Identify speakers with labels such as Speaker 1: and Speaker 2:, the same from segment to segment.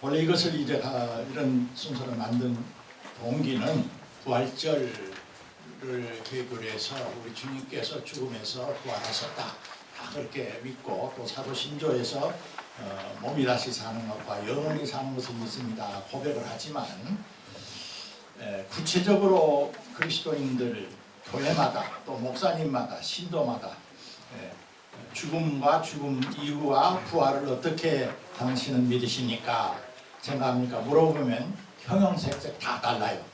Speaker 1: 원래 이것을 이제 이런 순서를 만든 동기는 부활절을 계기로 해서 우리 주님께서 죽음에서 부활하셨다, 다 그렇게 믿고, 또 사도신조에서 몸이 다시 사는 것과 영원히 사는 것을 믿습니다 고백을 하지만, 구체적으로 그리스도인들 교회마다 또 목사님마다 신도마다 죽음과 죽음 이후와 부활을 어떻게 당신은 믿으십니까? 생각합니까? 물어보면 형형색색 다 달라요.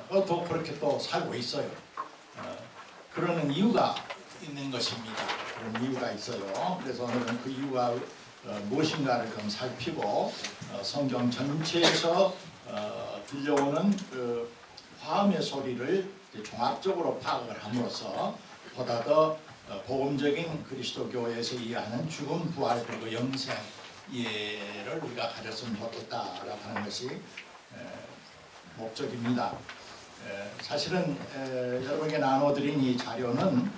Speaker 1: 또 그렇게 또 살고 있어요. 그러는 이유가 있는 것입니다. 그런 이유가 있어요. 그래서 오늘은 그 이유가 무엇인가를 좀 살피고, 성경 전체에서 들려오는 그 화음의 소리를 종합적으로 파악을 함으로써 보다 더 복음적인 그리스도 교회에서 이해하는 죽음, 부활, 그리고 영생 이해를 우리가 가졌으면 좋겠다라고 하는 것이 목적입니다. 사실은 여러분에게 나눠드린 이 자료는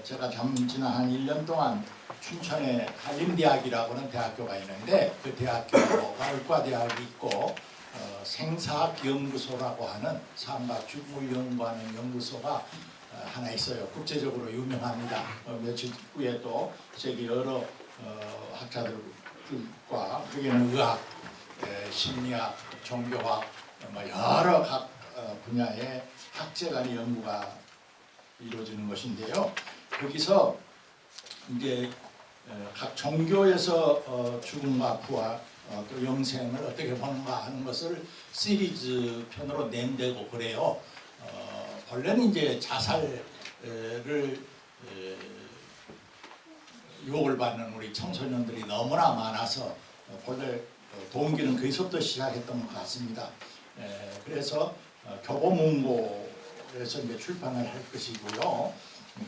Speaker 1: 제가 지난 한 1년 동안 춘천에 한림대학이라고 하는 대학교가 있는데, 그 대학교가 의과대학이 있고 생사학연구소라고 하는 삶과 죽음을 연구하는 연구소가 하나 있어요. 국제적으로 유명합니다. 며칠 후에 또 세계 여러 학자들과, 여기는 의학, 심리학, 종교학, 여러 각 분야의 학제 간의 연구가 이루어지는 것인데요. 거기서 이제 각 종교에서 죽음과 부활, 또 영생을 어떻게 보는가 하는 것을 시리즈 편으로 낸다고 그래요. 원래는 이제 자살을 유혹을 받는 우리 청소년들이 너무나 많아서 본래 동기는 거기서부터 시작했던 것 같습니다. 그래서 교보문고에서 이제 출판을 할 것이고요.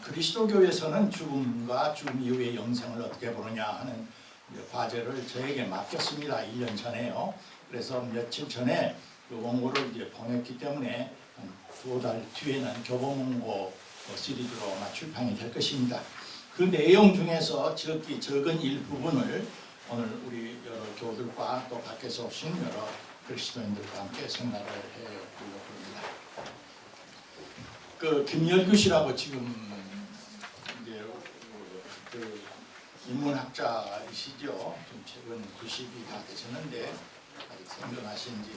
Speaker 1: 그리스도교에서는 죽음과 죽음 이후의 영생을 어떻게 보느냐 하는 과제를 저에게 맡겼습니다. 1년 전에요. 그래서 며칠 전에 그 원고를 이제 보냈기 때문에 한 2달 뒤에는 교보문고 시리즈로 아마 출판이 될 것입니다. 그 내용 중에서 적은 일부분을 오늘 우리 여러 교우들과 또 밖에서 오신 여러 그리스도인들과 함께 생각을 해보려고 합니다. 그 김열규 씨라고 지금 이제 그 인문학자이시죠. 좀 최근 90이 다 되셨는데 아직 생존하신지.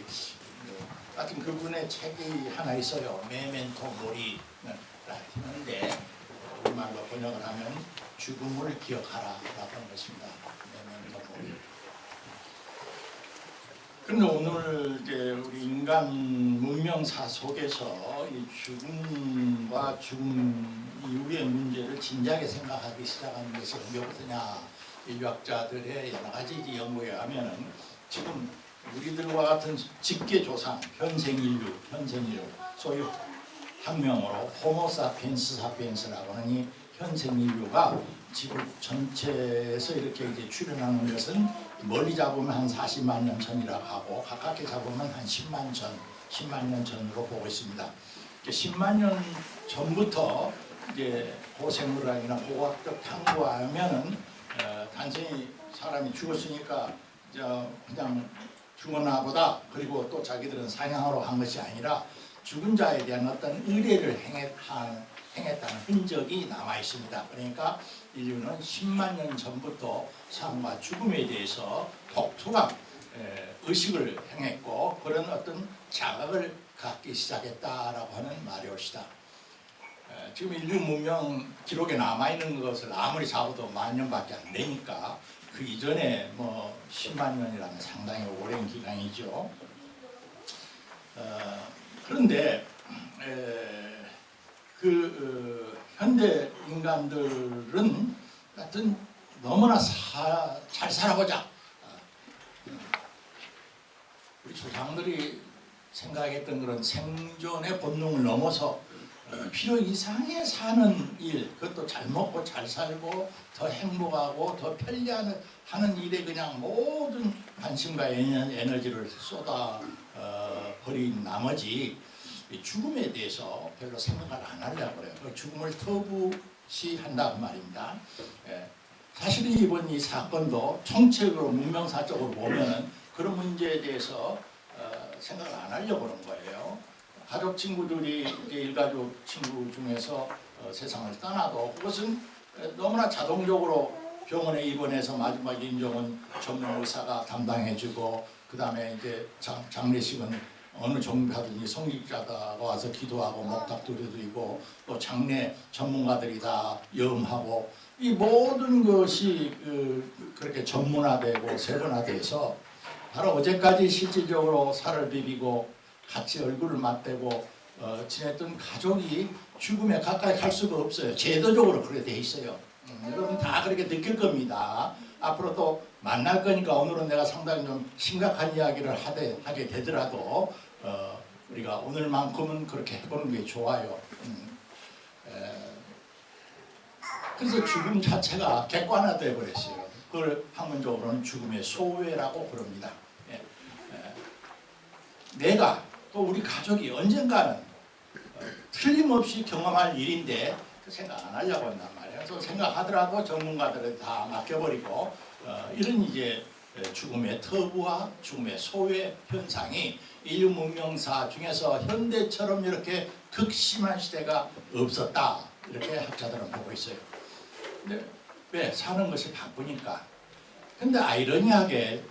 Speaker 1: 하여튼 그분의 책이 하나 있어요. 메멘토 모리라 하는데 우리말로 번역을 하면 죽음을 기억하라 라고 하는 것입니다. 메멘토 모리. 그런데 오늘 이제 우리 인간 문명사 속에서 이 죽음과 죽음 이후의 문제를 진지하게 생각하기 시작하는 것이 언제부터냐, 인류학자들의 여러 가지 연구에 하면은 지금 우리들과 같은 직계 조상, 현생 인류, 소위 학명으로 호모사피엔스 사피엔스라고 하는 이 현생 인류가 지구 전체에서 이렇게 이제 출현하는 것은 멀리 잡으면 한 40만 년 전이라고 하고, 가깝게 잡으면 한 10만 년 전으로 보고 있습니다. 10만 년 전부터 이제 고생물학이나 고고학적 탐구하면은 단순히 사람이 죽었으니까 그냥 죽었나 보다, 그리고 또 자기들은 사냥하러 한 것이 아니라 죽은 자에 대한 어떤 의례를 행했다는 흔적이 남아 있습니다. 그러니까 인류는 10만 년 전부터 삶과 죽음에 대해서 독특한 의식을 행했고, 그런 어떤 자각을 갖기 시작했다라고 하는 말이 옵시다. 지금 인류 문명 기록에 남아 있는 것을 아무리 잡아도 10,000년밖에 안 되니까 그 이전에 뭐 10만 년이라면 상당히 오랜 기간이죠. 그런데 현대 인간들은 하여튼 너무나 잘 살아보자. 우리 조상들이 생각했던 그런 생존의 본능을 넘어서 필요 이상의 사는 일, 그것도 잘 먹고 잘 살고 더 행복하고 더 편리하는 하는 일에 그냥 모든 관심과 에너지를 쏟아 버린 나머지 죽음에 대해서 별로 생각을 안 하려고 그래요. 죽음을 터부시 한다고 말입니다. 사실 이번 이 사건도 총체적으로 문명사적으로 보면은 그런 문제에 대해서 생각을 안 하려고 그런 거예요. 가족 친구들이 이제 일가족 친구 중에서 세상을 떠나도 그것은 너무나 자동적으로 병원에 입원해서 마지막 임종은 전문 의사가 담당해주고 그 다음에 이제 장례식은 어느 종교하든지 성직자가 와서 기도하고 목탁두려 드리고 또 장례 전문가들이 다 염하고 이 모든 것이 그렇게 전문화되고 세분화돼서 바로 어제까지 실질적으로 살을 비비고 같이 얼굴을 맞대고 지냈던 가족이 죽음에 가까이 갈 수가 없어요. 제도적으로 그렇게 돼 있어요. 여러분 다 그렇게 느낄 겁니다. 앞으로 또 만날 거니까 오늘은 내가 상당히 좀 심각한 이야기를 하게 되더라도 우리가 오늘만큼은 그렇게 해보는 게 좋아요. 그래서 죽음 자체가 객관화되어 버렸어요. 그걸 학문적으로는 죽음의 소외라고 부릅니다. 내가 또 우리 가족이 언젠가는 틀림없이 경험할 일인데 생각 안 하려고 한단 말이에요. 그래서 생각하더라도 전문가들은 다 맡겨버리고 이런 이제 죽음의 터부와 죽음의 소외 현상이 인류 문명사 중에서 현대처럼 이렇게 극심한 시대가 없었다. 이렇게 학자들은 보고 있어요. 근데 왜? 사는 것이 바쁘니까. 근데 아이러니하게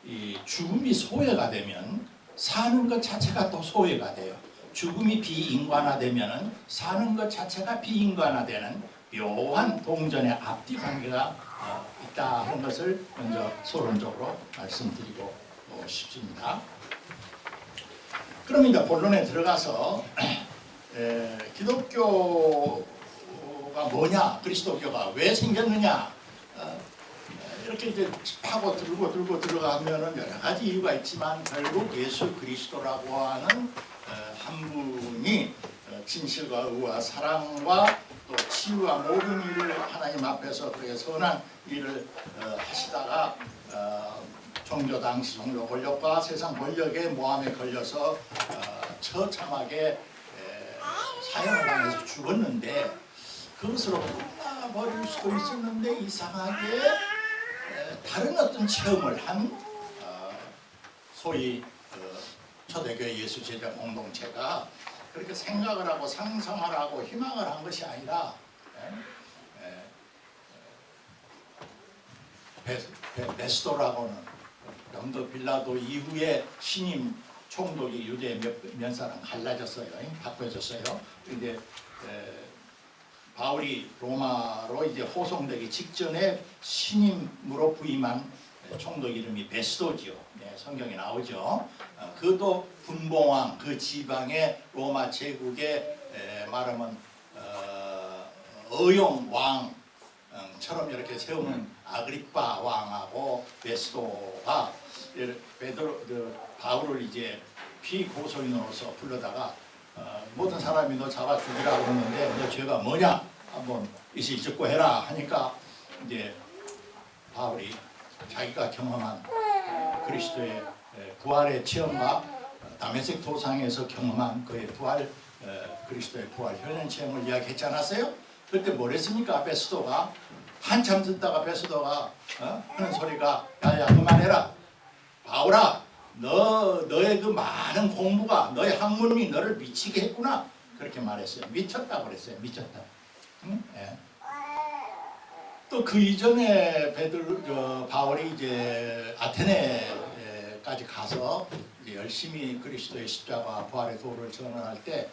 Speaker 1: 이 죽음이 소외가 되면 사는 것 자체가 또 소외가 돼요. 죽음이 비인간화되면 사는 것 자체가 비인간화되는 묘한 동전의 앞뒤 관계가 있다 하는 것을 먼저 소론적으로 말씀드리고 싶습니다. 그럼 이제 본론에 들어가서 기독교가 뭐냐, 그리스도교가 왜 생겼느냐 이렇게 이제 파고 들고 들어가면은 여러 가지 이유가 있지만 결국 예수 그리스도라고 하는 한 분이 진실과 의와 사랑과 또 치유와 모든 일을 하나님 앞에서 그렇게 선한 일을 하시다가 종교 당시 종교 권력과 세상 권력의 모함에 걸려서 처참하게 사형을 당해서 죽었는데 그것으로 끝나버릴 수도 있었는데 이상하게 다른 어떤 체험을 한 소위 초대교회 예수제자 공동체가 그렇게 생각을 하고 상상을 하고 희망을 한 것이 아니라 베스도라고는 영도 빌라도 이후에 신임 총독이 유대 몇 사람 갈라졌어요. 바꿔졌어요. 이제 바울이 로마로 이제 호송되기 직전에 신임으로 부임한 총독 이름이 베스도지요. 네, 성경에 나오죠. 그도 분봉왕 그 지방의 로마 제국의 말하면 의용 왕처럼 이렇게 세우는 아그리파 왕하고 베스도가 바울을 이제 피고소인으로서 불러다가 모든 사람이 너 잡아 죽이라고 그러는데 너 죄가 뭐냐 한번 이시 짓고 해라 하니까 이제 바울이 자기가 경험한 그리스도의 부활의 체험과 다메섹 도상에서 경험한 그의 부활 그리스도의 부활 현현 체험을 이야기했지 않았어요? 그때 뭘 했습니까? 베스도가 한참 듣다가 베스도가 하는 소리가 야야 그만해라 바울아 너의 그 많은 공부가 너의 학문이 너를 미치게 했구나 그렇게 말했어요. 미쳤다고 그랬어요. 미쳤다. 응? 예. 또 그 이전에 바울이 이제 아테네까지 가서 이제 열심히 그리스도의 십자가 부활의 도를 전언할 때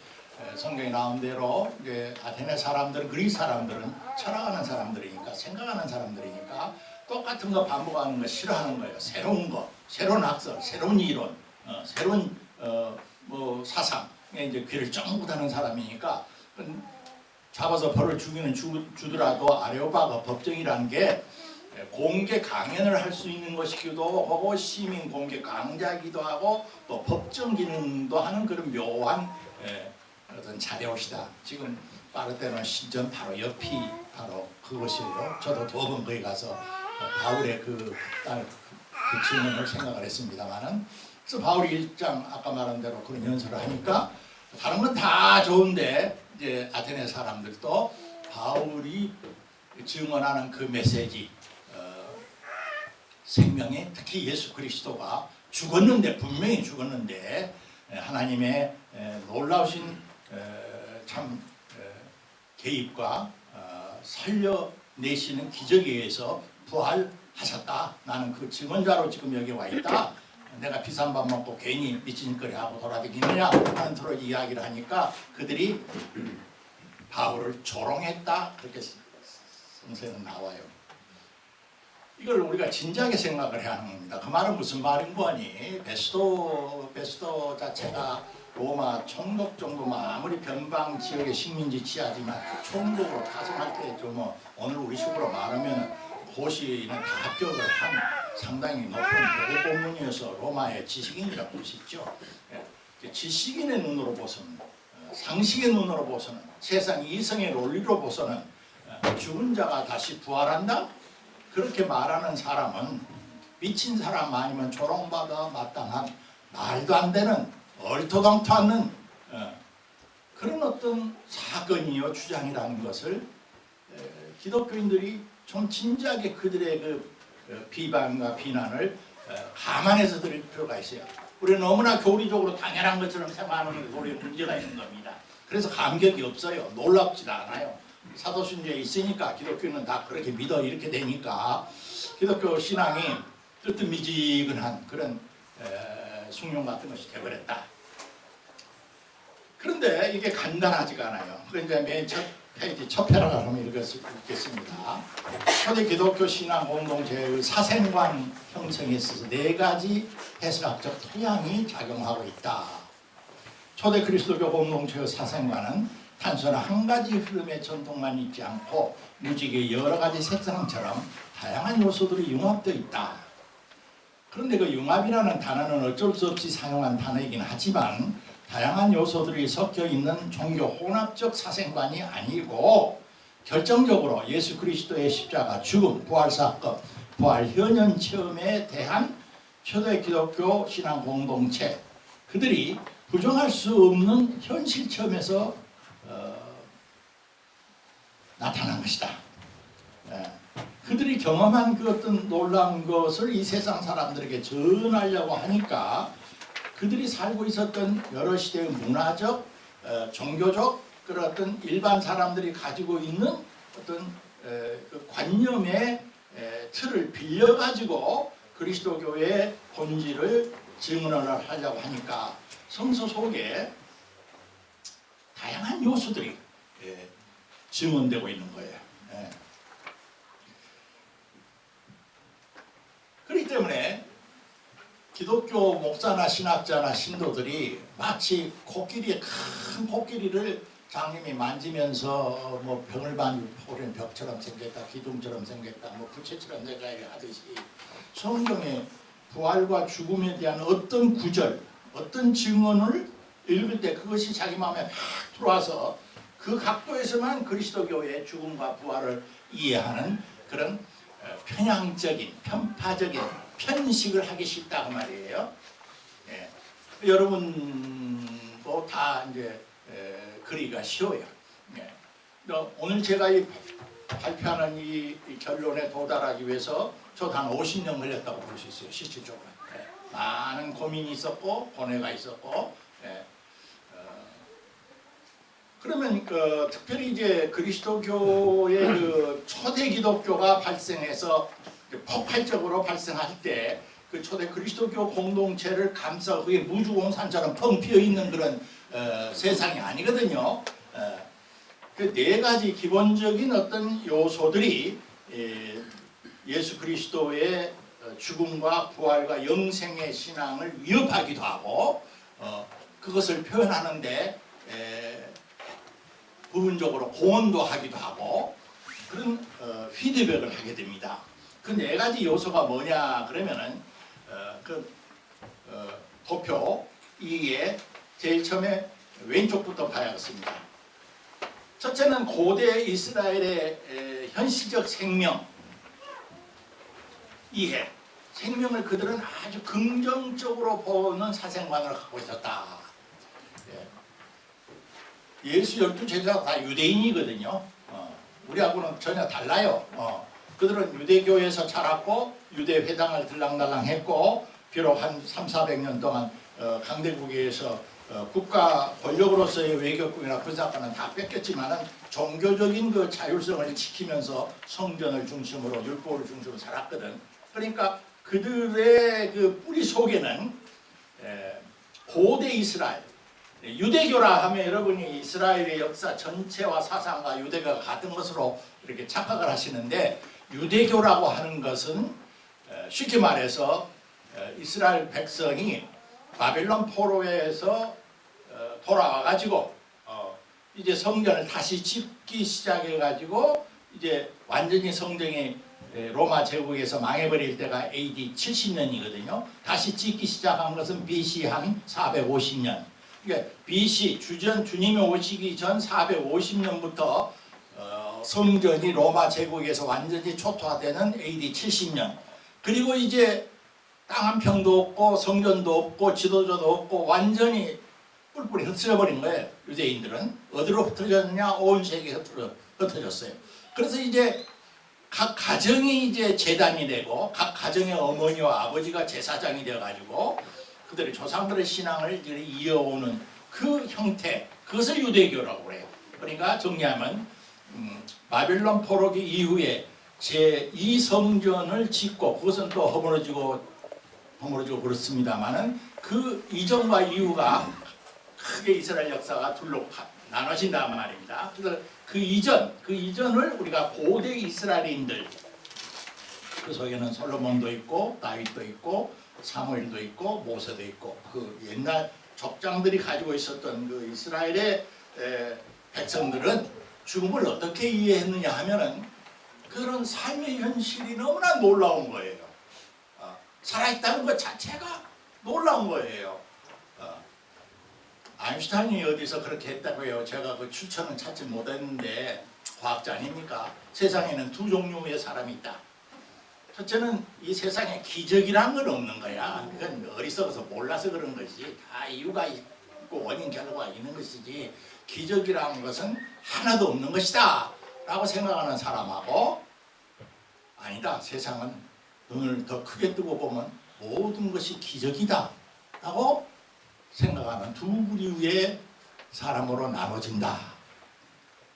Speaker 1: 성경에 나온 대로 이제 아테네 사람들은 그리스 사람들은 철학하는 사람들이니까 생각하는 사람들이니까 똑같은 거 반복하는 거 싫어하는 거예요. 새로운 거, 새로운 학설, 새로운 이론, 새로운 뭐 사상에 이제 귀를 쫑긋 하는 사람이니까 잡아서 벌을 주기는 주더라도 아레오파가 법정이라는 게 공개 강연을 할 수 있는 것이기도 하고 시민 공개 강좌이기도 하고 또 법정 기능도 하는 그런 묘한 어떤 자료시다. 지금 파르테논 신전 바로 옆이 바로 그것이에요. 저도 2번 거기 가서 바울의 그 질문을 생각을 했습니다만은 그래서 바울이 1장 아까 말한 대로 그런 연설을 하니까 다른 건 다 좋은데 이제 아테네 사람들도 바울이 증언하는 그 메시지 생명에 특히 예수 그리스도가 죽었는데 분명히 죽었는데 하나님의 놀라우신 참 개입과 살려내시는 기적에 의해서 부활하셨다. 나는 그 증언자로 지금 여기 와 있다. 내가 비싼 밥 먹고 괜히 미친거리 하고 돌아다니느냐 하는 서로 이야기를 하니까 그들이 바울을 조롱했다. 그렇게 성서에는 나와요. 이걸 우리가 진지하게 생각을 해야 하는 겁니다. 그 말은 무슨 말인 거니? 베스도 자체가 로마 총독 정도만 아무리 변방 지역의 식민지 지하지만 총독으로 타성할 때 좀 오늘 우리 식으로 말하면 고시는 다 합격을 한 상당히 높은 고급 공무원이어서 로마의 지식인이라고 볼 수 있죠. 지식인의 눈으로 보서는 상식의 눈으로 보서는 세상 이성의 논리로 보서는 죽은 자가 다시 부활한다? 그렇게 말하는 사람은 미친 사람 아니면 조롱받아 마땅한 말도 안 되는 얼토당토 않는 그런 어떤 사건이요 주장이라는 것을 기독교인들이 좀 진지하게 그들의 그 비방과 비난을 감안해서 들을 필요가 있어요. 우리는 너무나 교리적으로 당연한 것처럼 생각하는 게 우리의 문제가 있는 겁니다. 그래서 감격이 없어요. 놀랍지도 않아요. 사도신조에 있으니까 기독교는 다 그렇게 믿어 이렇게 되니까 기독교 신앙이 뜨뜻미지근한 그런 숭늉 같은 것이 되어버렸다. 그런데 이게 간단하지가 않아요. 그러니까 맨 첫 페이지 첫 패러가 한번 읽겠습니다. 초대 기독교 신앙 공동체의 사생관 형성에 있어서 네 가지 해석학적 토양이 작용하고 있다. 초대 그리스도교 공동체의 사생관은 단순한 한 가지 흐름의 전통만 있지 않고 무지개 여러 가지 색상처럼 다양한 요소들이 융합되어 있다. 그런데 그 융합이라는 단어는 어쩔 수 없이 사용한 단어이긴 하지만 다양한 요소들이 섞여 있는 종교 혼합적 사생관이 아니고 결정적으로 예수 그리스도의 십자가, 죽음, 부활 사건, 부활 현현 체험에 대한 초대 기독교 신앙 공동체 그들이 부정할 수 없는 현실 체험에서 나타난 것이다. 그들이 경험한 그 어떤 놀라운 것을 이 세상 사람들에게 전하려고 하니까 그들이 살고 있었던 여러 시대의 문화적, 종교적 그런 어떤 일반 사람들이 가지고 있는 어떤 그 관념의 틀을 빌려가지고 그리스도교의 본질을 증언을 하려고 하니까 성서 속에 다양한 요소들이 증언되고 있는 거예요. 그렇기 때문에 기독교 목사나 신학자나 신도들이 마치 큰 코끼리를 장님이 만지면서 뭐 병을 만지는 벽처럼 생겼다, 기둥처럼 생겼다, 뭐 부채처럼 생겼다 하듯이 성경의 부활과 죽음에 대한 어떤 구절, 어떤 증언을 읽을 때 그것이 자기 마음에 팍 들어와서 그 각도에서만 그리스도교의 죽음과 부활을 이해하는 그런 편향적인, 편파적인 편식을 하기 쉽다고 말이에요. 여러분도 다 이제 그리기가 쉬워요. 오늘 제가 이 발표하는 이 결론에 도달하기 위해서 저도 한 50년 걸렸다고 볼 수 있어요. 실질적으로. 많은 고민이 있었고 고뇌가 있었고 그러면 특별히 이제 그리스도교의 그 초대 기독교가 발생해서 폭발적으로 발생할 때 그 초대 그리스도교 공동체를 감싸 그게 무주공산처럼 펑 비어 있는 그런 세상이 아니거든요. 그 네 가지 기본적인 어떤 요소들이 예수 그리스도의 죽음과 부활과 영생의 신앙을 위협하기도 하고 그것을 표현하는데 부분적으로 공헌도 하기도 하고 그런 피드백을 하게 됩니다. 그 네 가지 요소가 뭐냐 그러면은 도표 2에 제일 처음에 왼쪽부터 봐야겠습니다. 첫째는 고대 이스라엘의 현실적 생명 이해, 생명을 그들은 아주 긍정적으로 보는 사생관을 갖고 있었다. 예수 12제자가 다 유대인이거든요. 우리하고는 전혀 달라요. 그들은 유대교에서 자랐고 유대 회당을 들락날락했고 비록 한 300~400년 동안 강대국에서 국가 권력으로서의 외교권이나 군사권은 다 뺏겼지만은 종교적인 그 자율성을 지키면서 성전을 중심으로 율법을 중심으로 살았거든. 그러니까 그들의 그 뿌리 속에는 고대 이스라엘, 유대교라 하면 여러분이 이스라엘의 역사 전체와 사상과 유대가 같은 것으로 이렇게 착각을 하시는데, 유대교라고 하는 것은 쉽게 말해서 이스라엘 백성이 바벨론 포로에서 돌아와 가지고 이제 성전을 다시 짓기 시작해 가지고 이제 완전히 성전이 로마 제국에서 망해버릴 때가 AD 70년이거든요. 다시 짓기 시작한 것은 BC 한 450년. 그러니까 BC 주님이 오시기 전 450년부터 성전이 로마 제국에서 완전히 초토화되는 AD 70년. 그리고 이제 땅 한 평도 없고 성전도 없고 지도자도 없고 완전히 뿔뿔이 흩어져버린 거예요. 유대인들은 어디로 흩어졌느냐? 온 세계에 흩어졌어요. 그래서 이제 각 가정이 이제 제단이 되고 각 가정의 어머니와 아버지가 제사장이 되어가지고 그들의 조상들의 신앙을 이어오는 그 형태, 그것을 유대교라고 그래요. 그러니까 정리하면 바벨론 포로기 이후에 제2성전을 짓고, 그것은 또 허물어지고 그렇습니다만은 그 이전과 이후가 크게 이스라엘 역사가 둘로 나눠진단 말입니다. 그래서 그 이전을 우리가 고대 이스라엘인들, 그 속에는 솔로몬도 있고 다윗도 있고 사무엘도 있고 모세도 있고 그 옛날 족장들이 가지고 있었던 그 이스라엘의 백성들은 죽음을 어떻게 이해했느냐 하면은 그런 삶의 현실이 너무나 놀라운 거예요. 살아있다는 것 자체가 놀라운 거예요. 아인슈타인이 어디서 그렇게 했다고요. 제가 그 추천은 찾지 못했는데 과학자 아닙니까? 세상에는 두 종류의 사람이 있다. 첫째는 이 세상에 기적이란 건 없는 거야. 그건 어리석어서 몰라서 그런 것이지, 다 이유가 있고 원인 결과가 있는 것이지, 기적이라는 것은 하나도 없는 것이다 라고 생각하는 사람하고, 아니다, 세상은 눈을 더 크게 뜨고 보면 모든 것이 기적이다 라고 생각하는 두 부류의 사람으로 나눠진다.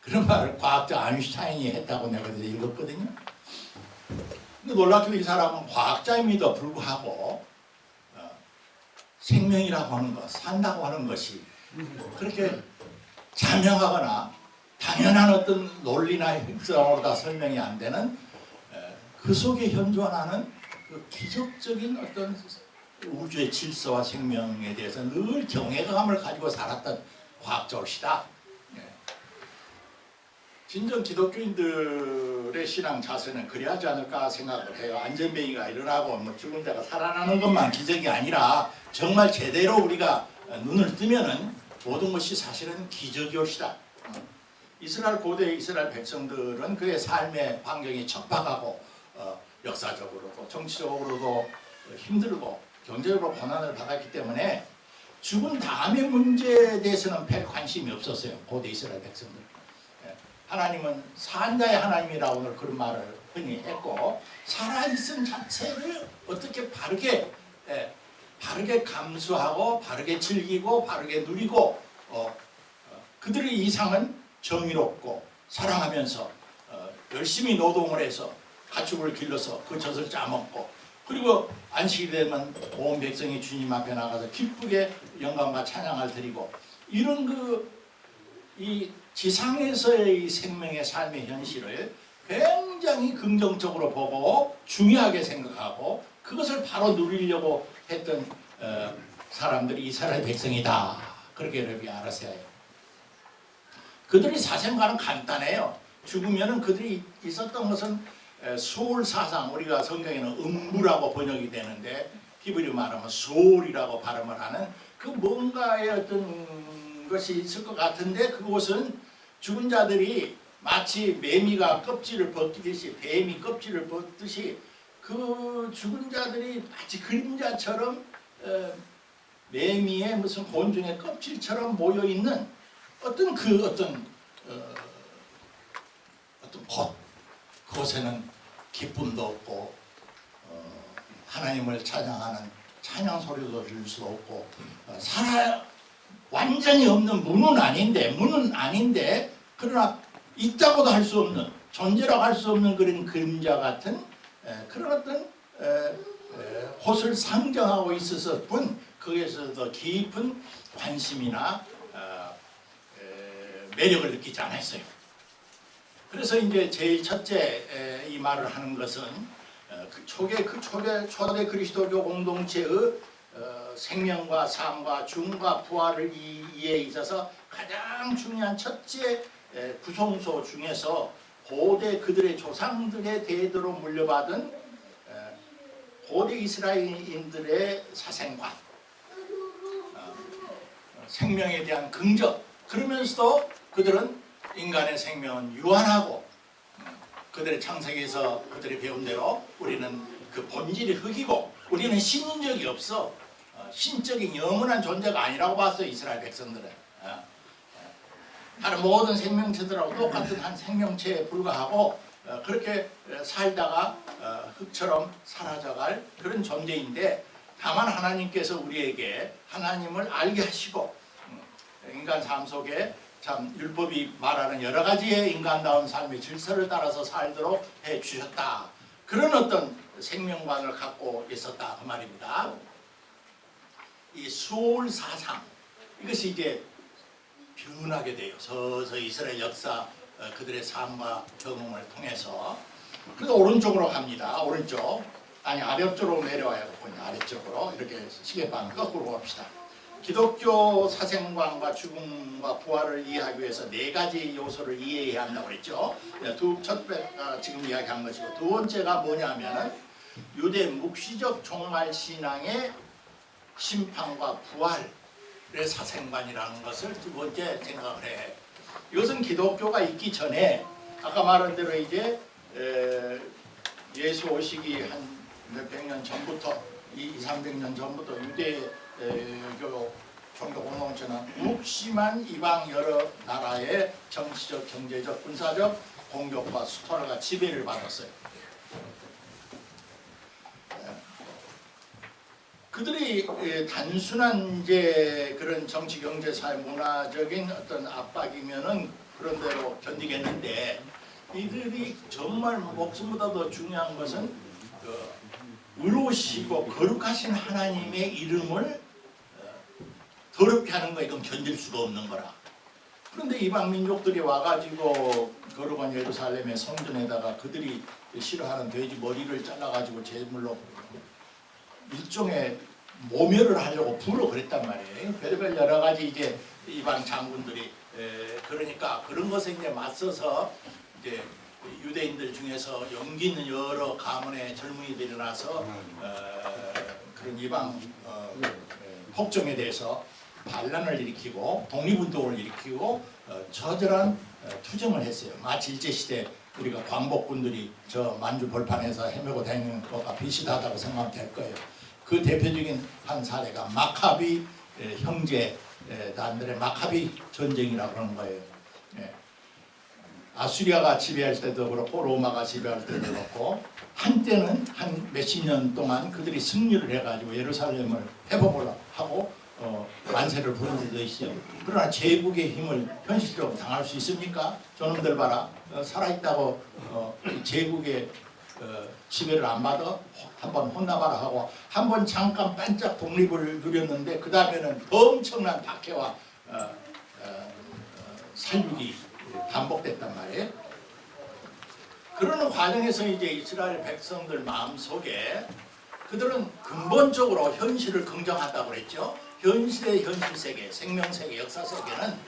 Speaker 1: 그런 말을 과학자 아인슈타인이 했다고 내가 읽었거든요. 근데 놀랍게도 이 사람은 과학자임에도 불구하고 생명이라고 하는 것, 산다고 하는 것이 그렇게 자명하거나 당연한 어떤 논리나 현상으로 다 설명이 안 되는 그 속에 현존하는 그 기적적인 어떤 우주의 질서와 생명에 대해서 늘 경외감을 가지고 살았던 과학자시다. 진정 기독교인들의 신앙 자세는 그래야지 않을까 생각을 해요. 안전뱅이가 일어나고 뭐 죽은 자가 살아나는 것만 기적이 아니라 정말 제대로 우리가 눈을 뜨면은 모든 것이 사실은 기적이옵시다. 고대 이스라엘 백성들은 그의 삶의 환경이 척박하고 역사적으로도 정치적으로도 힘들고 경제적으로 고난을 받았기 때문에 죽은 다음의 문제에 대해서는 별 관심이 없었어요. 고대 이스라엘 백성들. 하나님은 산자의 하나님이라고 오늘 그런 말을 흔히 했고, 살아있음 자체를 어떻게 바르게 감수하고 바르게 즐기고 바르게 누리고 그들의 이상은 정의롭고 사랑하면서 열심히 노동을 해서 가축을 길러서 그 젖을 짜먹고, 그리고 안식이 되면 온 백성이 주님 앞에 나가서 기쁘게 영광과 찬양을 드리고, 이런 이 지상에서의 생명의 삶의 현실을 굉장히 긍정적으로 보고 중요하게 생각하고 그것을 바로 누리려고 했던 사람들이 이스라엘 백성이다. 그렇게 여러분이 알아서야 해요. 그들의 사생활은 간단해요. 죽으면은 그들이 있었던 것은 소울 사상, 우리가 성경에는 음부라고 번역이 되는데 히브리 말하면 소울이라고 발음을 하는 그 뭔가의 어떤 것이 있을 것 같은데, 그곳은 죽은 자들이 마치 매미가 껍질을 벗기듯이, 뱀이 껍질을 벗듯이 그 죽은 자들이 마치 그림자처럼 매미의 무슨 곤충의 껍질처럼 모여 있는 어떤 곳, 그곳에는 기쁨도 없고 하나님을 찬양하는 찬양 소리도 들을 수 없고 완전히 없는 문은 아닌데 그러나 있다고도 할 수 없는 존재라고 할 수 없는 그런 그림자 같은 그런 어떤 곳을 상정하고 있어서 거기에서도 깊은 관심이나 매력을 느끼지 않았어요. 그래서 이제 제일 첫째 이 말을 하는 것은 초대 그리스도교 공동체의 생명과 삶과 죽음과 부활을 이해에 있어서 가장 중요한 첫째 구성소 중에서 고대 그들의 조상들의 대대로 물려받은 고대 이스라엘인들의 사생관, 생명에 대한 긍정, 그러면서도 그들은 인간의 생명은 유한하고 그들의 창세기에서 그들이 배운 대로 우리는 그 본질이 흙이고 우리는 신인 적이 없어. 신적인 영원한 존재가 아니라고 봤어요. 이스라엘 백성들은. 다른 모든 생명체들하고 똑같은 한 생명체에 불과하고 그렇게 살다가 흙처럼 사라져갈 그런 존재인데 다만 하나님께서 우리에게 하나님을 알게 하시고 인간 삶 속에 참 율법이 말하는 여러 가지의 인간다운 삶의 질서를 따라서 살도록 해주셨다. 그런 어떤 생명관을 갖고 있었다 그 말입니다. 이 수월 사상 이것이 이제 변하게 돼요. 서서히 이스라엘 역사 그들의 삶과 경험을 통해서. 그래서 오른쪽으로 갑니다. 오른쪽 아니 아래쪽으로 내려와야겠군요. 아래쪽으로 이렇게 시계반 거꾸로 갑시다. 기독교 사생관과 죽음과 부활을 이해하기 위해서 네 가지 요소를 이해해야 한다고 그랬죠. 지금 이야기한 것이고 두 번째가 뭐냐면은 유대 묵시적 종말 신앙의 심판과 부활의 사생관이라는 것을 두 번째 생각을 해. 이것은 기독교가 있기 전에 아까 말한 대로 이제 예수 오시기 한 몇백 년 전부터 200~300년 전부터 유대교 종교 공동체는 묵심한 이방 여러 나라의 정치적, 경제적, 군사적 공격과 수탈과 지배를 받았어요. 그들이 단순한 이제 그런 정치, 경제, 사회, 문화적인 어떤 압박이면은 그런 대로 견디겠는데 이들이 정말 목숨보다 더 중요한 것은 의로우시고 거룩하신 하나님의 이름을 더럽게 하는 거 이건 견딜 수가 없는 거라. 그런데 이방 민족들이 와가지고 거룩한 예루살렘의 성전에다가 그들이 싫어하는 돼지 머리를 잘라가지고 제물로 일종의 모멸을 하려고 불어 그랬단 말이에요. 별별 여러 가지 이제 이방 장군들이 그러니까 그런 것에 이제 맞서서 이제 유대인들 중에서 용기 있는 여러 가문의 젊은이들이 나서 그런 이방 폭정에 대해서 반란을 일으키고 독립운동을 일으키고 처절한 투쟁을 했어요. 마치 일제시대 우리가 광복군들이 저 만주 벌판에서 헤매고 다니는 것과 비슷하다고 생각하면 될 거예요. 그 대표적인 한 사례가 마카비 형제단들의 마카비 전쟁이라고 하는 거예요. 아수리아가 지배할 때도 그렇고 로마가 지배할 때도 그렇고 한때는 한 몇십 년 동안 그들이 승리를 해가지고 예루살렘을 회복을 하고 만세를 부른 데도 있어요. 그러나 제국의 힘을 현실적으로 당할 수 있습니까? 저놈들 봐라. 살아있다고 제국의 지배를 안 받아? 한번 혼나봐라 하고 한번 잠깐 반짝 독립을 누렸는데 그 다음에는 엄청난 박해와 살육이 반복됐단 말이에요. 그러는 과정에서 이제 이스라엘 백성들 마음속에 그들은 근본적으로 현실을 긍정한다고 그랬죠. 현실의 현실세계, 생명세계, 역사세계는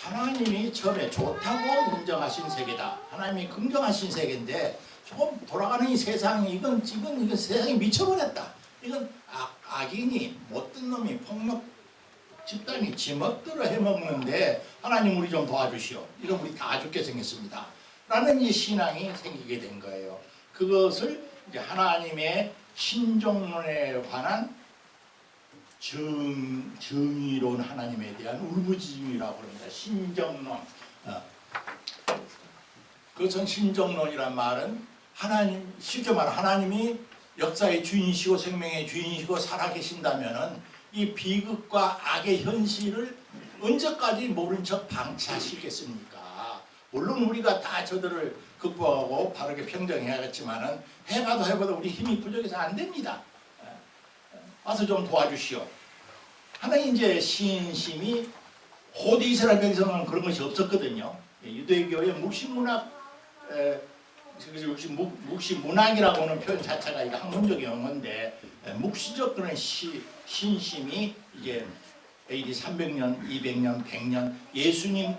Speaker 1: 하나님이 처음에 좋다고 인정하신 세계다. 하나님이 긍정하신 세계인데 조금 돌아가는 이 세상이 이건 세상이 미쳐버렸다. 이건 악인이 못된 놈이 폭력 집단이 지멋대로 해먹는데 하나님 우리 좀 도와주시오. 이러면 우리 다 죽게 생겼습니다. 라는 이 신앙이 생기게 된 거예요. 그것을 이제 하나님의 신종론에 관한 정의로운 하나님에 대한 울부짖음이라고 합니다. 신정론. 그것은 신정론이란 말은 하나님, 쉽게 말해 하나님이 역사의 주인이시고 생명의 주인이시고 살아계신다면은 이 비극과 악의 현실을 언제까지 모른 척 방치하시겠습니까? 물론 우리가 다 저들을 극복하고 바르게 평정해야겠지만은 해봐도 우리 힘이 부족해서 안 됩니다. 와서 좀 도와주시오. 하나님 이제 신심이 고대 이스라엘 백성은 그런 것이 없었거든요. 유대교의 묵시문학, 묵시문학이라고 하는 표현 자체가 이거 학문적 용어인데 묵시적 그런 신심이 이제 AD 300년, 200년, 100년 예수님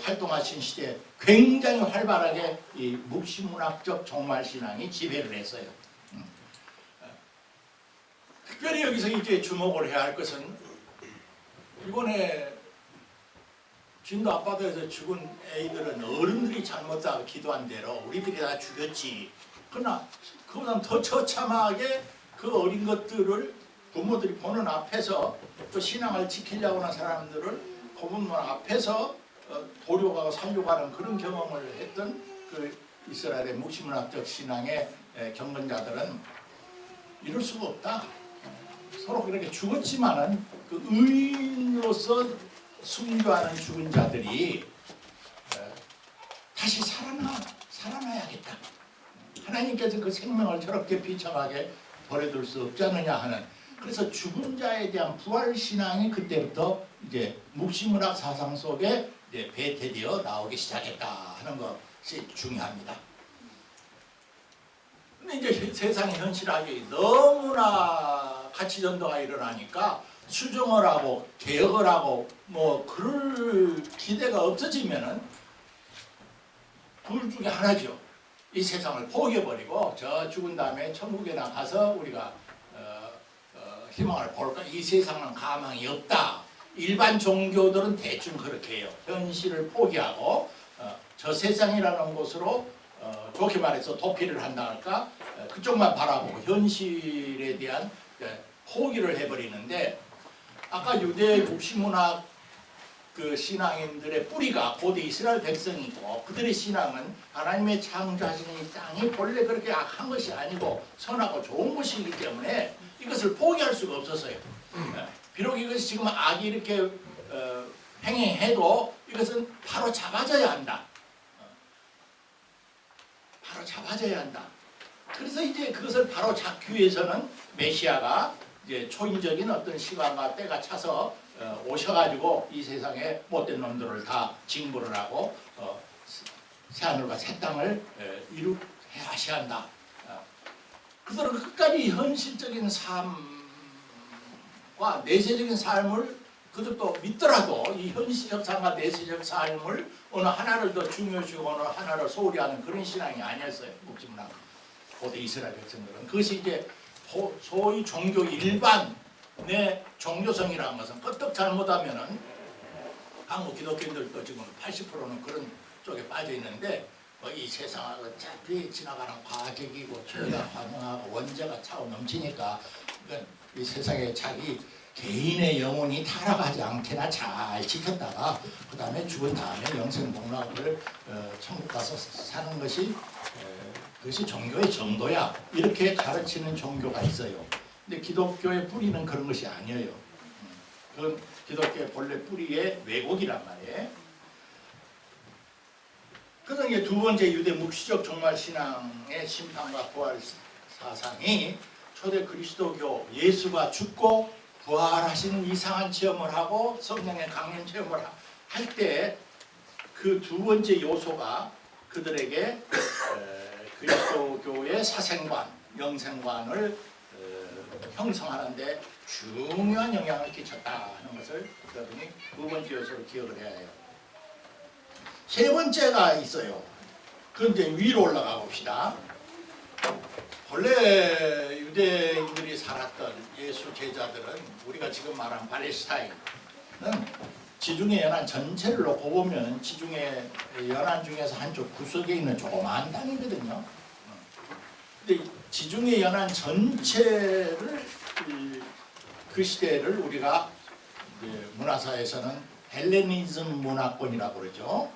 Speaker 1: 활동하신 시대에 굉장히 활발하게 이 묵시문학적 종말신앙이 지배를 했어요. 특별히 여기서 이제 주목을 해야 할 것은 이번에 진도 앞바다에서 죽은 애들은 어른들이 잘못하고 기도한 대로 우리들이 다 죽였지. 그러나 그보다 더 처참하게 그 어린 것들을 부모들이 보는 앞에서 또 신앙을 지키려고 하는 사람들을 보는 앞에서 도려가고 살려고 하는 그런 경험을 했던 그 이스라엘의 묵시문학적 신앙의 경건자들은 이럴 수가 없다. 서로 그렇게 죽었지만은 그 의인으로서 순교하는 죽은 자들이 다시 살아나야겠다. 하나님께서 그 생명을 저렇게 비참하게 버려둘 수 없지 않느냐 하는, 그래서 죽은 자에 대한 부활 신앙이 그때부터 이제 묵시문학 사상 속에 이제 배태되어 나오기 시작했다 하는 것이 중요합니다. 근데 이제 세상의 현실하기 너무나 가치전도가 일어나니까 수정을 하고 개혁을 하고 뭐 그럴 기대가 없어지면은 둘 중에 하나죠. 이 세상을 포기해버리고 저 죽은 다음에 천국에 나가서 우리가 희망을 볼까? 이 세상은 가망이 없다. 일반 종교들은 대충 그렇게 해요. 현실을 포기하고 저 세상이라는 곳으로 좋게 말해서 도피를 한다 할까? 그쪽만 바라보고 현실에 대한 포기를 해버리는데, 아까 유대 묵시문학 그 신앙인들의 뿌리가 고대 이스라엘 백성이고 그들의 신앙은 하나님의 창조하신 이 땅이 본래 그렇게 악한 것이 아니고 선하고 좋은 것이기 때문에 이것을 포기할 수가 없었어요. 비록 이것이 지금 악이 이렇게 행해도 이것은 바로 잡아져야 한다. 바로 잡아져야 한다. 그래서 이제 그것을 바로 잡기 위해서는 메시아가 이제 초인적인 어떤 시간과 때가 차서 오셔가지고 이 세상에 못된 놈들을 다 징벌을 하고 새하늘과 새 땅을 이루게 하셔야 한다. 그들은 끝까지 현실적인 삶과 내세적인 삶을 그들도 믿더라도 이 현실적 삶과 내세적 삶을 어느 하나를 더 중요시하고 어느 하나를 소홀히 하는 그런 신앙이 아니었어요. 묵시문학 고대 이스라엘 백성들은. 그것이 이제 소위 종교 일반의 종교성이라는 것은 끄떡 잘못하면은 한국 기독교인들도 지금 80%는 그런 쪽에 빠져 있는데 이 세상은 어차피 지나가는 과객이고 초기가 환영하고 원자가 차고 넘치니까 이 세상에 자기 개인의 영혼이 타락하지 않게나 잘 지켰다가 그 다음에 죽은 다음에 영생복락을 천국 가서 사는 것이 그것이 종교의 정도야, 이렇게 가르치는 종교가 있어요. 근데 기독교의 뿌리는 그런 것이 아니에요. 그건 기독교의 본래 뿌리의 왜곡이란 말이에요. 그래서 이제 두 번째 유대 묵시적 종말신앙의 심판과 부활 사상이 초대 그리스도교 예수가 죽고 부활하시는 이상한 체험을 하고 성령의 강림 체험을 할 때 그 두 번째 요소가 그들에게 그리스도교의 사생관, 영생관을 형성하는 데 중요한 영향을 끼쳤다는 것을 여러분이 두 번째 요소로 기억을 해야 해요. 세 번째가 있어요. 그건 이제 위로 올라가 봅시다. 본래 유대인들이 살았던 예수 제자들은 우리가 지금 말한 팔레스타인은 지중해 연안 전체를 놓고 보면 지중해 연안 중에서 한쪽 구석에 있는 조그마한 땅이거든요. 근데 지중해 연안 전체를 그 시대를 우리가 문화사에서는 헬레니즘 문화권이라고 그러죠.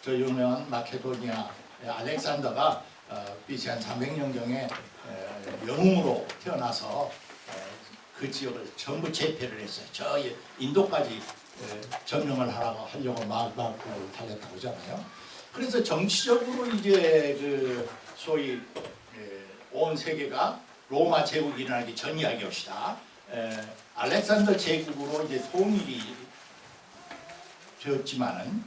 Speaker 1: 저 유명한 마케도니아 알렉산더가 BC 한 300년경에 영웅으로 태어나서 그 지역을 전부 제패를 했어요. 저 인도까지 점령을 하려고 마을을 달렸다고 하잖아요. 그래서 정치적으로 이제 그 소위 온 세계가 로마 제국이 일어나기 전 이야기입시다. 알렉산더 제국으로 이제 통일이 되었지만은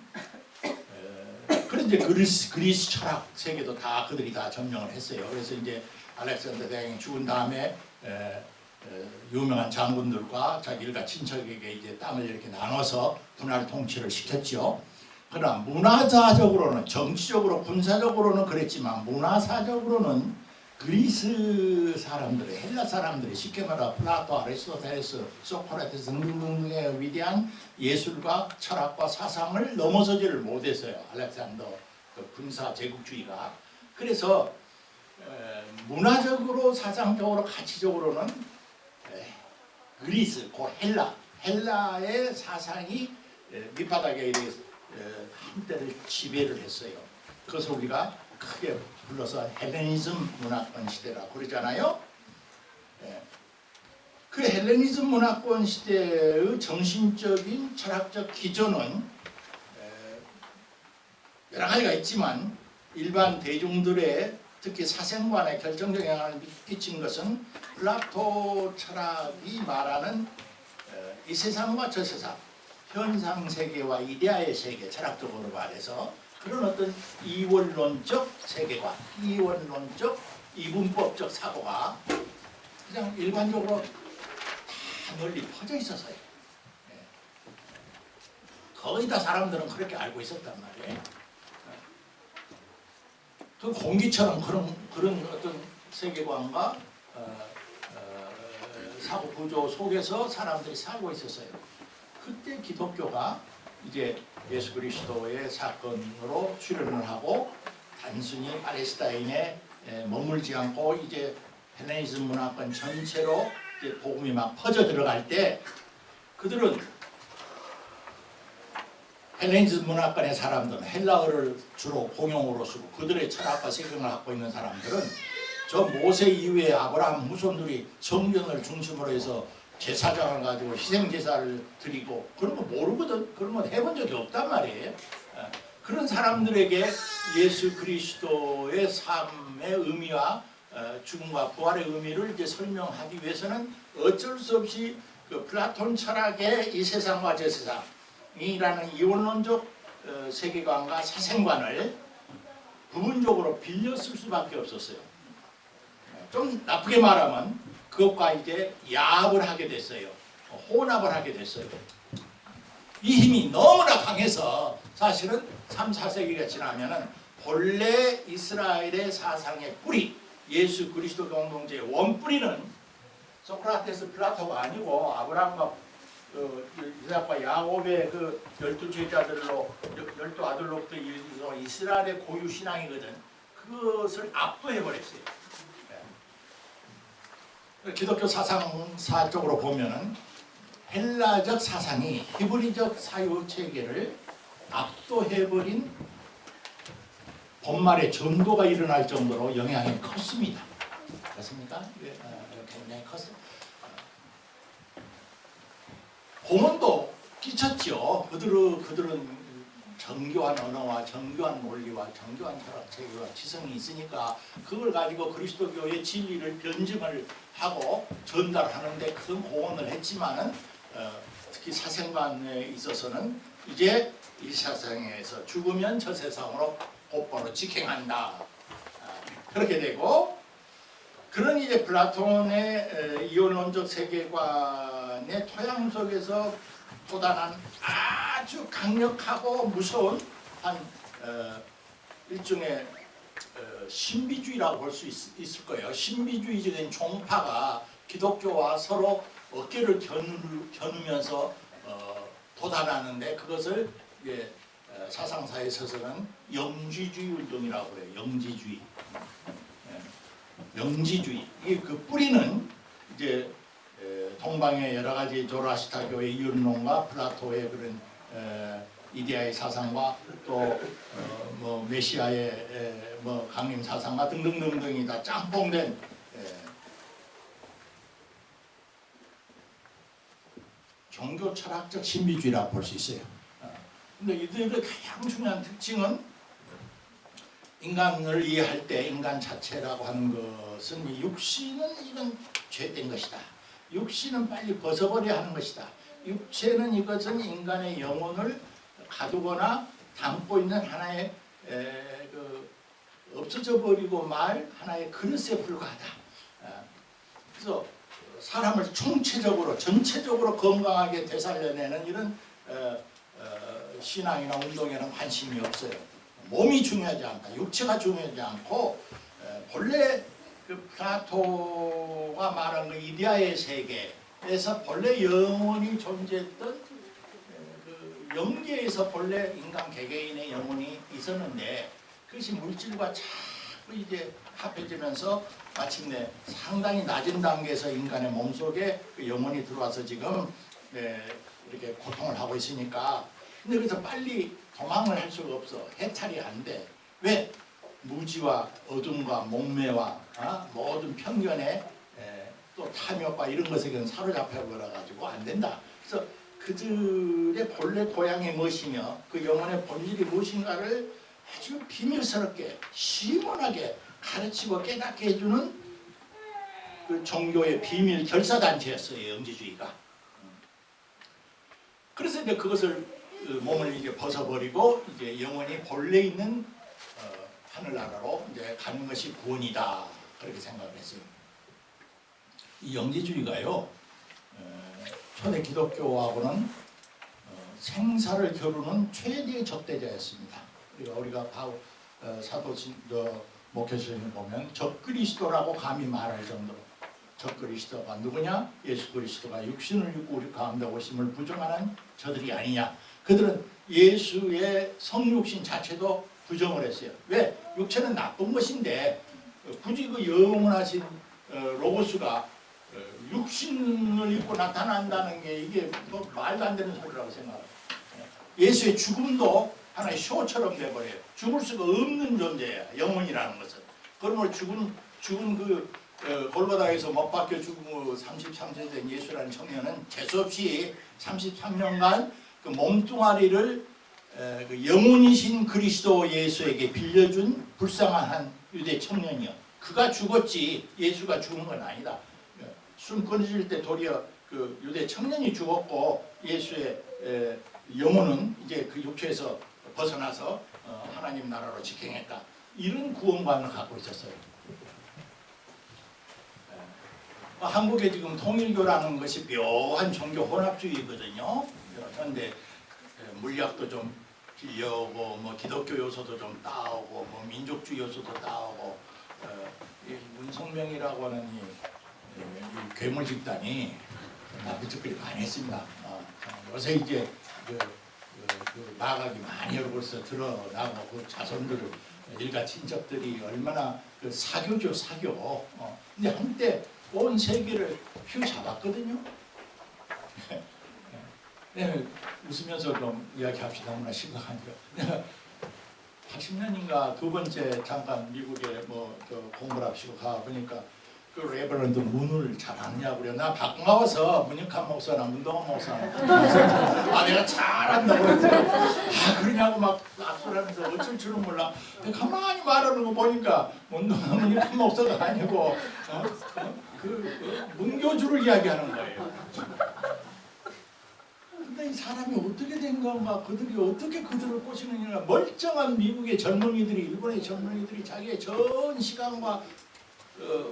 Speaker 1: 그런 이제 그리스 철학 세계도 다 그들이 다 점령을 했어요. 그래서 이제 알렉산더 대왕이 죽은 다음에 유명한 장군들과 자기 일가 친척에게 이제 땅을 이렇게 나눠서 분할 통치를 시켰죠. 그러나 문화사적으로는, 정치적으로, 군사적으로는 그랬지만 문화사적으로는 그리스 사람들의, 헬라 사람들이 쉽게 말하면 플라토, 아리스토텔레스, 소크라테스 등등등의 위대한 예술과 철학과 사상을 넘어서지를 못했어요. 알렉산더 그 군사 제국주의가. 그래서 문화적으로, 사상적으로, 가치적으로는 그리스, 곧 헬라의 사상이 밑바닥에 한때를 지배를 했어요. 그것을 우리가 크게 불러서 헬레니즘 문화권 시대라고 그러잖아요. 그 헬레니즘 문화권 시대의 정신적인 철학적 기조는 여러 가지가 있지만 일반 대중들의 특히 사생관에 결정적인 영향을 끼친 것은 플라토 철학이 말하는 이 세상과 저 세상, 현상 세계와 이데아의 세계, 철학적으로 말해서 그런 어떤 이원론적 세계관, 이원론적 이분법적 사고가 그냥 일반적으로 다 널리 퍼져 있었어요. 거의 다 사람들은 그렇게 알고 있었단 말이에요. 그 공기처럼 그런 어떤 세계관과 사고 구조 속에서 사람들이 살고 있었어요. 그때 기독교가 이제 예수 그리스도의 사건으로 출현을 하고 단순히 팔레스타인에 머물지 않고 이제 헬레니즘 문화권 전체로 이제 복음이 막 퍼져 들어갈 때 그들은 헬레니즘 문화권의 사람들은 헬라어를 주로 공용어로 쓰고 그들의 철학과 세계관을 갖고 있는 사람들은 저 모세 이후에 아브라함 후손들이 성전을 중심으로 해서 제사장을 가지고 희생제사를 드리고 그런 거 모르거든. 그런 건 해본 적이 없단 말이에요. 그런 사람들에게 예수 그리스도의 삶의 의미와 죽음과 부활의 의미를 이제 설명하기 위해서는 어쩔 수 없이 그 플라톤 철학의 이 세상과 저 세상이라는 이원론적 세계관과 사생관을 부분적으로 빌려 쓸 수밖에 없었어요. 좀 나쁘게 말하면 그것과 이제 야합을 하게 됐어요. 혼합을 하게 됐어요. 이 힘이 너무나 강해서 사실은 3, 4세기가 지나면은 본래 이스라엘의 사상의 뿌리, 예수 그리스도 공동체의 원뿌리는 소크라테스, 플라토가 아니고 아브라함과 이삭과 야곱의 그 12제자들로 12아들로부터 이루어서 이스라엘의 고유 신앙이거든. 그것을 압도해버렸어요. 기독교 사상사적으로 보면은 헬라적 사상이 히브리적 사유 체계를 압도해버린 본말의 전도가 일어날 정도로 영향이 컸습니다. 그렇습니까? 굉장히 컸어요. 공헌도 끼쳤죠. 그들은 정교한 언어와 정교한 논리와 정교한 철학 체계와 지성이 있으니까 그걸 가지고 그리스도교의 진리를 변증을 하고 전달하는데 큰 공헌을 했지만은 특히 사생관에 있어서는 이제 이 세상에서 죽으면 저 세상으로 곧바로 직행한다. 그렇게 되고 그런 이제 플라톤의 이원론적 세계관의 토양 속에서 돋아난 아주 강력하고 무서운 한 일종의 신비주의라고 볼 수 있을 거예요. 신비주의적인 종파가 기독교와 서로 어깨를 겨누면서 돋아나는데 그것을 사상사에 있어서는 영지주의 운동이라고 그래요. 영지주의. 영지주의. 이 그 뿌리는 이제 동방의 여러 가지 조라시타교의 이윤론과 플라토의 그런 이데아의 사상과 또 뭐 메시아의 뭐 강림 사상과 등등등등이 다 짬뽕된 종교 철학적 신비주의라고 볼 수 있어요. 근데 이들의 가장 중요한 특징은 인간을 이해할 때 인간 자체라고 하는 것은 이 육신은 이건 죄된 것이다. 육신은 빨리 벗어버려야 하는 것이다. 육체는 이것은 인간의 영혼을 가두거나 담고 있는 하나의 없어져 버리고 말 하나의 그릇에 불과하다. 그래서 사람을 총체적으로 전체적으로 건강하게 되살려내는 이런 신앙이나 운동에는 관심이 없어요. 몸이 중요하지 않다. 육체가 중요하지 않고 본래 그 플라토가 말한 그 이데아의 세계에서 본래 영혼이 존재했던 그 영계에서 본래 인간 개개인의 영혼이 있었는데 그것이 물질과 자꾸 이제 합해지면서 마침내 상당히 낮은 단계에서 인간의 몸속에 그 영혼이 들어와서 지금 이렇게 고통을 하고 있으니까 근데 그래서 빨리 도망을 할 수가 없어. 해탈이 안 돼. 왜? 무지와 어둠과 목매와 모든 편견에 또 탐욕과 이런 것에 사로잡혀 버려가지고 안 된다. 그래서 그들의 본래 고향이 무엇이며 그 영혼의 본질이 무엇인가를 아주 비밀스럽게 시원하게 가르치고 깨닫게 해주는 그 종교의 비밀 결사단체였어요. 영지주의가. 그래서 이제 그것을 몸을 이제 벗어버리고 이제 영혼이 본래 있는 하늘나라로 이제 가는 것이 구원이다. 그렇게 생각을 했어요. 이 영지주의가요. 초대 기독교하고는 생사를 겨루는 최대의 적대자였습니다. 우리가 사도 목회서에 보면 적그리스도라고 감히 말할 정도로 적그리스도가 누구냐? 예수 그리스도가 육신을 입고 우리 가운데 오심을 부정하는 저들이 아니냐. 그들은 예수의 성육신 자체도 부정을 했어요. 왜? 육체는 나쁜 것인데 굳이 그 영원하신 로고스가 육신을 입고 나타난다는 게 이게 뭐 말도 안 되는 소리라고 생각해요. 예수의 죽음도 하나의 쇼처럼 돼버려요. 죽을 수가 없는 존재야. 영혼이라는 것은. 그러므로 죽은 그 골고다에서 못 박혀 죽은 33세 된 예수라는 청년은 재수없이 33년간 그 몸뚱아리를 그 영혼이신 그리스도 예수에게 빌려준 불쌍한 한 유대 청년이요. 그가 죽었지 예수가 죽은 건 아니다. 숨 끊어질 때 도리어 그 유대 청년이 죽었고 예수의 영혼은 이제 그 육체에서 벗어나서 하나님 나라로 직행했다. 이런 구원관을 갖고 있었어요. 한국에 지금 통일교라는 것이 묘한 종교 혼합주의거든요. 그런데 물약도 좀 빌려오고 뭐 기독교 요소도 좀 따오고 뭐 민족주의 요소도 따오고 문성명이라고 하는 이 괴물 집단이 나쁜 짓거리 많이 했습니다. 요새 이제 그 마각이 많이 벌써 드러나고 그 자손들을 일가 친척들이 얼마나 그 사교죠 사교. 근데 한때 온 세계를 휘잡았거든요. 네, 웃으면서 좀 이야기합시다. 너무나 심각하니까. 내가 80년인가 두 번째 잠깐 미국에 뭐 공부를 합시고 가 보니까 그 레버런드 문을 잘 아느냐고 그래요. 나 바꿔와서 문익환 목사나 문동환 목사나 내가 잘한다고 그랬어요. 그러냐고 막 악수하면서 어쩔 줄은 몰라. 근데 가만히 말하는 거 보니까 문익환 목사가 아니고 문교주를 이야기하는 거예요. 근데 이 사람이 어떻게 된 건가, 그들이 어떻게 그들을 꼬시느냐. 멀쩡한 미국의 젊은이들이, 일본의 젊은이들이 자기의 전 시간과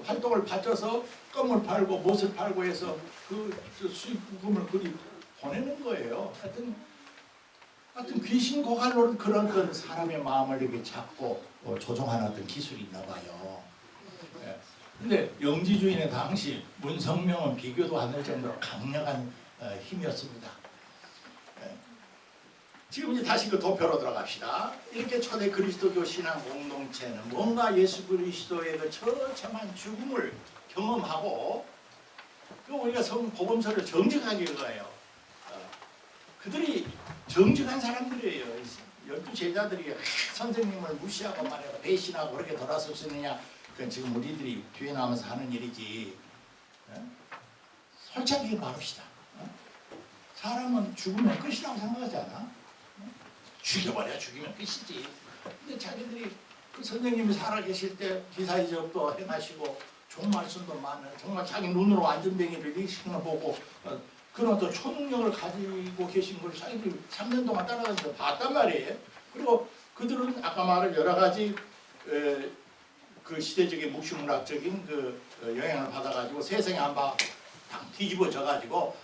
Speaker 1: 활동을 바쳐서 껌을 팔고 못을 팔고 해서 그 수익금을 그리 보내는 거예요. 하여튼 귀신 고갈로는 그런 어떤 사람의 마음을 이렇게 잡고 조종하는 어떤 기술이 있나 봐요. 근데 영지주의는 당시 문성명은 비교도 안 될 정도로 강력한 힘이었습니다. 지금 이제 다시 그 도표로 들어갑시다. 이렇게 초대 그리스도교 신앙 공동체는 뭔가 예수 그리스도의 그 처참한 죽음을 경험하고 그 우리가 복음서를 정직하게 읽어요. 그들이 정직한 사람들이에요. 12제자들이 선생님을 무시하고 말이야 배신하고 그렇게 돌아설 수 있느냐. 그건 지금 우리들이 뒤에 나오면서 하는 일이지. 솔직하게 말합시다. 사람은 죽으면 끝이라고 생각하지 않아? 죽여버려 죽이면 끝이지. 근데 자기들이 그 선생님이 살아계실 때 기사이적도 행하시고 좋은 말씀도 많아요. 정말 자기 눈으로 안전뱅이를 일시키는 보고 그런 또 초능력을 가지고 계신 걸 자기들이 3년 동안 따라다니면서 봤단 말이에요. 그리고 그들은 아까 말한 여러 가지 그 시대적인 묵시문학적인 그 영향을 받아가지고 세상에 한번 뒤집어져가지고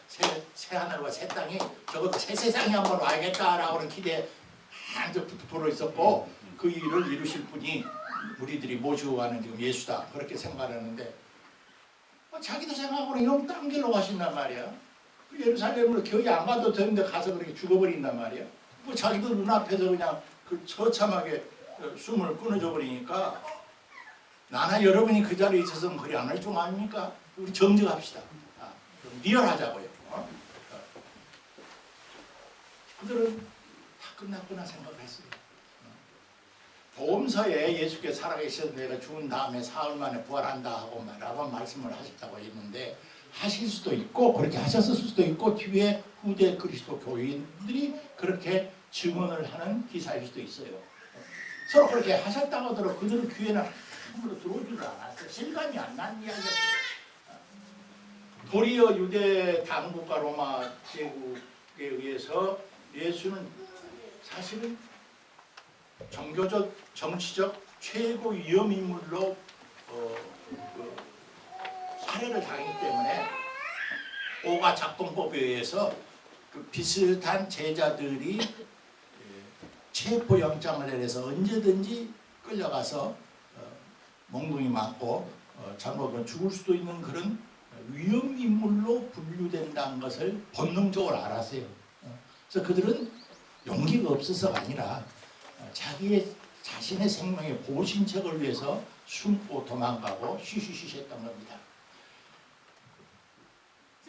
Speaker 1: 새 하늘과 새 땅이 적어도 새 세상에 한번 와야겠다라고는 기대에 한적 불어 있었고 그 일을 이루실 분이 우리들이 모시고가는 지금 예수다 그렇게 생각하는데 자기도 생각하고는 이런 딴 길로 가신단 말이야. 그 예루살렘으로 거의 안 가도 되는데 가서 그렇게 죽어버린단 말이야. 뭐 자기도 눈앞에서 그냥 그 처참하게 숨을 끊어져 버리니까 나나 여러분이 그 자리에 있어서는 그리 안 할 줄 아닙니까? 우리 정직합시다. 좀 리얼하자고요. 그들은 다 끝났구나 생각했어요. 복음서에 예수께서 살아계셔서 내가 죽은 다음에 사흘 만에 부활한다 하고 라고 말씀을 하셨다고 했는데 하실 수도 있고 그렇게 하셨을 수도 있고 뒤에 후대 그리스도 교인들이 그렇게 증언을 하는 기사일 수도 있어요. 서로 그렇게 하셨다고 하더라도 그들의 귀에는 아무도 들어오지를 않았어요. 실감이 안 나는 이야기였어요. 도리어 유대 당국과 로마 제국에 의해서 예수는 사실은 종교적, 정치적 최고 위험인물로 살해를 당했기 때문에 오가 작동법에 의해서 그 비슷한 제자들이 체포영장을 내려서 언제든지 끌려가서 몽둥이 맞고 잘못하면 죽을 수도 있는 그런 위험인물로 분류된다는 것을 본능적으로 알았어요. 그래서 그들은 용기가 없어서가 아니라 자신의 생명의 보신책을 위해서 숨고 도망가고 쉬쉬쉬했던 겁니다.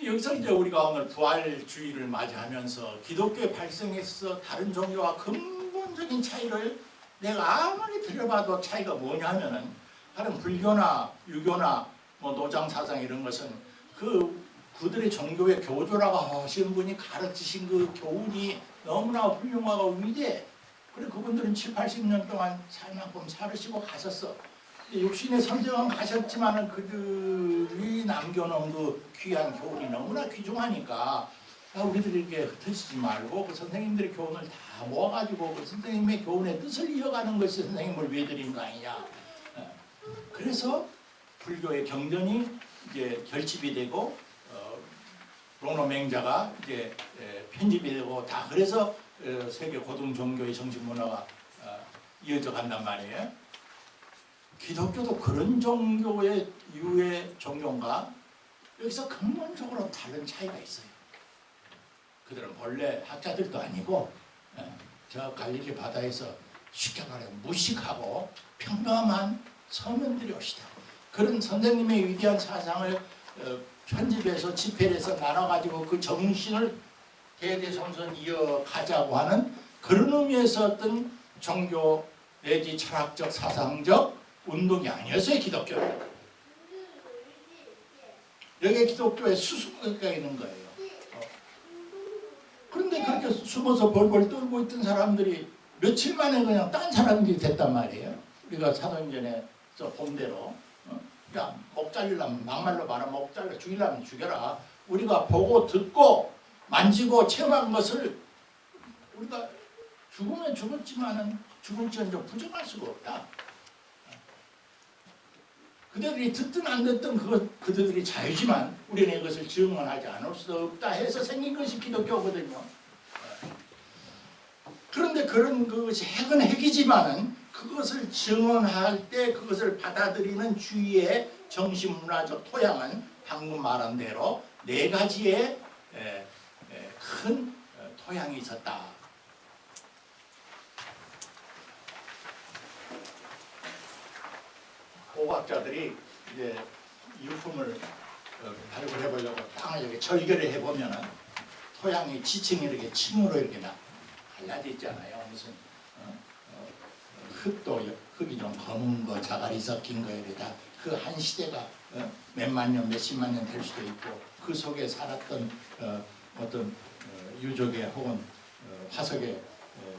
Speaker 1: 여기서 이제 우리가 오늘 부활주의를 맞이하면서 기독교의 발생에서 다른 종교와 근본적인 차이를 내가 아무리 들여봐도 차이가 뭐냐면은 다른 불교나 유교나 뭐 노장사상 이런 것은 그들의 종교의 교조라고 하신 분이 가르치신 그 교훈이 너무나 훌륭하고 위대해. 그래 그분들은 7, 80년 동안 살만큼 살으시고 가셨어. 육신의 선정은 가셨지만은 그들이 남겨놓은 그 귀한 교훈이 너무나 귀중하니까 우리들이 이렇게 흩어지지 말고 그 선생님들의 교훈을 다 모아가지고 그 선생님의 교훈의 뜻을 이어가는 것이 선생님을 위해 드린 거 아니냐. 그래서 불교의 경전이 이제 결집이 되고 로노 맹자가 이제 편집이 되고 다 그래서 세계 고등 종교의 정신 문화가 이어져 간단 말이에요. 기독교도 그런 종교의 이후의 종교인가 여기서 근본적으로 다른 차이가 있어요. 그들은 본래 학자들도 아니고 저 갈릴리 바다에서 쉽게 말해 무식하고 평범한 서민들이 오시다. 그런 선생님의 위대한 사상을 편집해서 집필해서 나눠가지고 그 정신을 대대손손 이어가자고 하는 그런 의미에서 어떤 종교 내지 철학적 사상적 운동이 아니었어요. 기독교는. 여기에 기독교의 수수께끼가 있는 거예요. 그런데 그렇게 숨어서 벌벌 떨고 있던 사람들이 며칠 만에 그냥 딴 사람들이 됐단 말이에요. 우리가 사도행전에 저 본대로 야, 목 잘리려면 막말로 말하면 목 잘려 죽이려면 죽여라. 우리가 보고 듣고 만지고 체험한 것을 우리가 죽으면 죽었지만은 죽을지언정 부정할 수가 없다. 그들이 듣든 안 듣든 그들이 자유지만 우리는 이것을 증언하지 않을 수도 없다 해서 생긴 것이 기독교거든요. 그런데 그런 그것이 핵은 핵이지만은 그것을 증언할 때 그것을 받아들이는 주위의 정신문화적 토양은 방금 말한 대로 네 가지의 큰 토양이 있었다. 고고학자들이 이제 유품을 발굴해 보려고 땅을 이렇게 절개를 해 보면은 토양이 지층이 이렇게 층으로 이렇게 달라졌잖아요. 무슨 흙이 좀 검은 거, 자갈이 섞인 거에 다 그 한 시대가 몇만 년, 몇십만 년 될 수도 있고 그 속에 살았던 어떤 유적의 혹은 화석의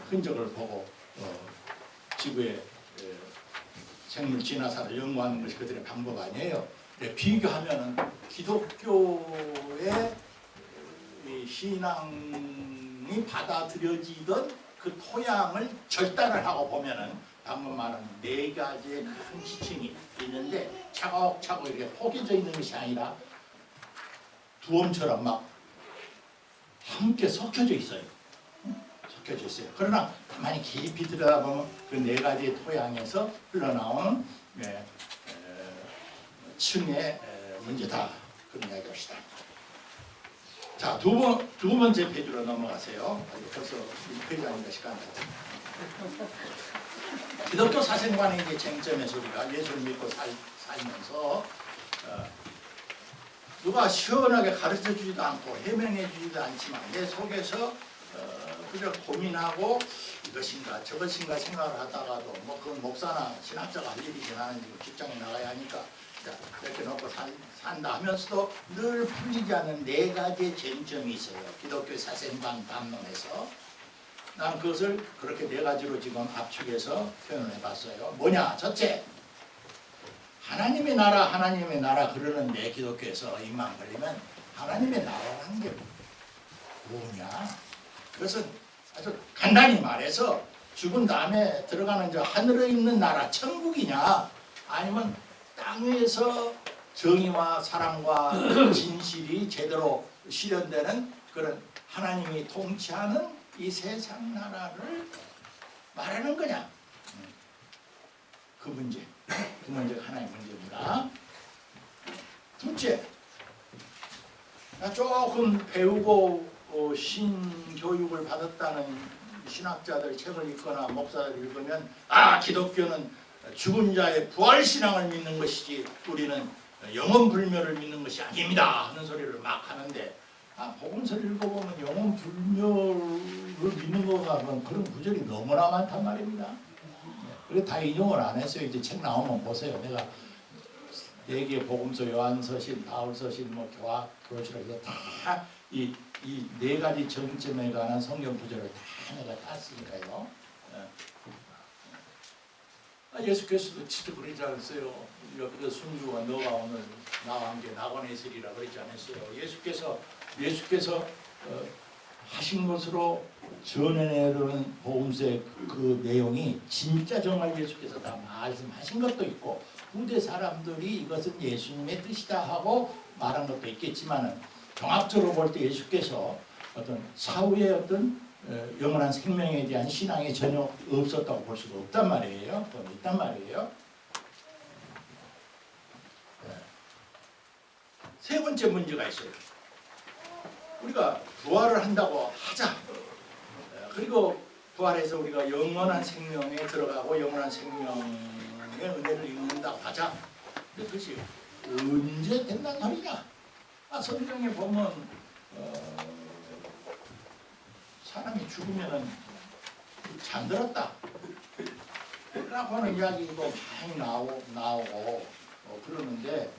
Speaker 1: 흔적을 보고 지구의 생물 진화사를 연구하는 것이 그들의 방법 아니에요. 비교하면은 기독교의 신앙이 받아들여지던 그 토양을 절단을 하고 보면은 방금 말한 네 가지의 큰 지층이 있는데 차곡차곡 이렇게 포개져 있는 것이 아니라 두엄처럼 막 함께 섞여져 있어요. 섞여져 있어요. 그러나 가만히 깊이 들여다보면 그 네 가지의 토양에서 흘러나오는 층의 문제다. 그런 이야기 합시다. 자, 두 번째 페이지로 넘어가세요. 벌써 1페이지 아닌가 시간 같다. 기독교 사생관의 이제 쟁점에서 우리가 예수를 믿고 살면서 누가 시원하게 가르쳐 주지도 않고 해명해 주지도 않지만 내 속에서 그저 고민하고 이것인가 저것인가 생각을 하다가도 뭐 그건 목사나 신학자가 할 일이지 나는 지금 직장에 나가야 하니까 이렇게 놓고 산다 하면서도 늘 풀리지 않는 네 가지의 쟁점이 있어요. 기독교 사생관 담론에서. 나는 그것을 그렇게 네 가지로 지금 압축해서 표현을 해봤어요. 뭐냐? 첫째, 하나님의 나라 그러는데 기독교에서 입만 벌리면 하나님의 나라라는 게 뭐냐? 그것은 아주 간단히 말해서 죽은 다음에 들어가는 저 하늘에 있는 나라 천국이냐 아니면 땅 위에서 정의와 사랑과 진실이 제대로 실현되는 그런 하나님이 통치하는 이 세상 나라를 말하는 거냐? 그 문제가 하나의 문제입니다. 둘째, 조금 배우고 신교육을 받았다는 신학자들 책을 읽거나 목사들 읽으면 기독교는 죽은 자의 부활신앙을 믿는 것이지 우리는 영혼불멸을 믿는 것이 아닙니다 하는 소리를 막 하는데 복음서를 읽어보면 영혼불멸을 믿는 거가 그런 구절이 너무나 많단 말입니다. 그래 다 인용을 안 했어요. 이제 책 나오면 보세요. 내가 4개의 복음서, 요한서신, 바울서신, 교시록에서 다 이 네 가지 정점에 관한 성경 구절을 다 내가 땄으니까요. 예수께서도 진짜 그러지 않았어요. 그 순주가 너가 오늘 나와 함께 낙원에 있으리라 그러지 않았어요. 예수께서 하신 것으로 전해내는 복음서의 그 내용이 진짜 정말 예수께서 다 말씀하신 것도 있고 후대 사람들이 이것은 예수님의 뜻이다 하고 말한 것도 있겠지만은 종합적으로 볼 때 예수께서 어떤 사후의 어떤 영원한 생명에 대한 신앙이 전혀 없었다고 볼 수가 없단 말이에요. 그건 있단 말이에요. 세 번째 문제가 있어요. 우리가 부활을 한다고 하자. 그리고 부활해서 우리가 영원한 생명에 들어가고 영원한 생명의 은혜를 입는다고 하자. 근데 그것이 언제 된다는 말이냐? 성경에 보면 사람이 죽으면은 잠들었다 라고 하는 이야기도 많이 나오고 그러는데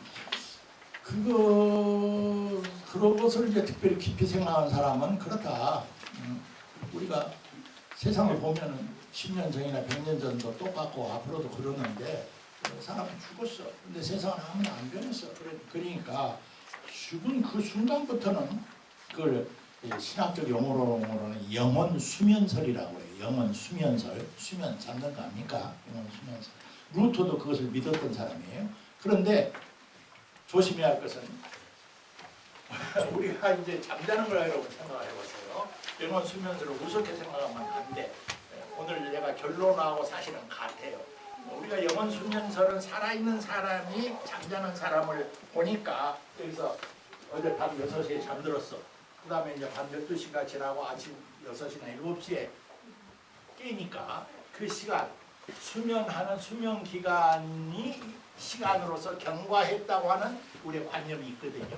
Speaker 1: 그런 것을 이제 특별히 깊이 생각하는 사람은 그렇다. 우리가 세상을 보면은 10년 전이나 100년 전도 똑같고 앞으로도 그러는데 사람은 죽었어. 근데 세상은 아무나 안 변했어. 그러니까 죽은 그 순간부터는 그걸 신학적 용어로는 영혼 수면설이라고 해요. 영혼 수면설. 수면 잠든 거 아닙니까? 영혼 수면설. 루터도 그것을 믿었던 사람이에요. 그런데 조심해야 할 것은 우리가 이제 잠자는 거라고 생각을 해보세요. 영혼 수면설을 우습게 생각하면 안 돼. 오늘 내가 결론하고 사실은 같아요. 우리가 영혼 수면설은 살아있는 사람이 잠자는 사람을 보니까 여기서 어제 밤 6시에 잠들었어. 그 다음에 이제 밤 12시가 지나고 아침 6시나 7시에 깨니까 그 시간, 수면하는 수면 기간이 시간으로서 경과했다고 하는 우리의 관념이 있거든요.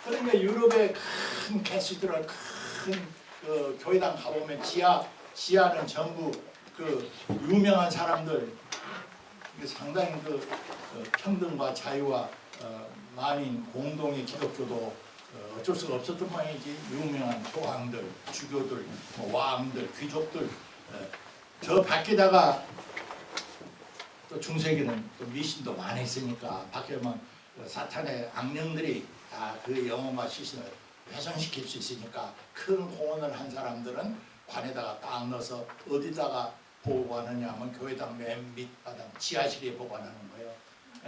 Speaker 1: 그러니까 유럽의 큰 개수들은 큰 그 교회당 가보면 지하는 전부 그 유명한 사람들, 상당히 그 평등과 자유와 만인 공동의 기독교도 어쩔 수가 없었던 모양이지. 유명한 조왕들, 주교들, 뭐 왕들, 귀족들, 저 밖에다가 또 중세기는 또 미신도 많이 있으니까 밖에 보면 사탄의 악령들이 다 그 영혼과 시신을 훼손시킬 수 있으니까 큰 공헌을 한 사람들은 관에다가 딱 넣어서 어디다가 보관하냐 하면 교회당 맨 밑바닥 지하실에 보관하는 거예요.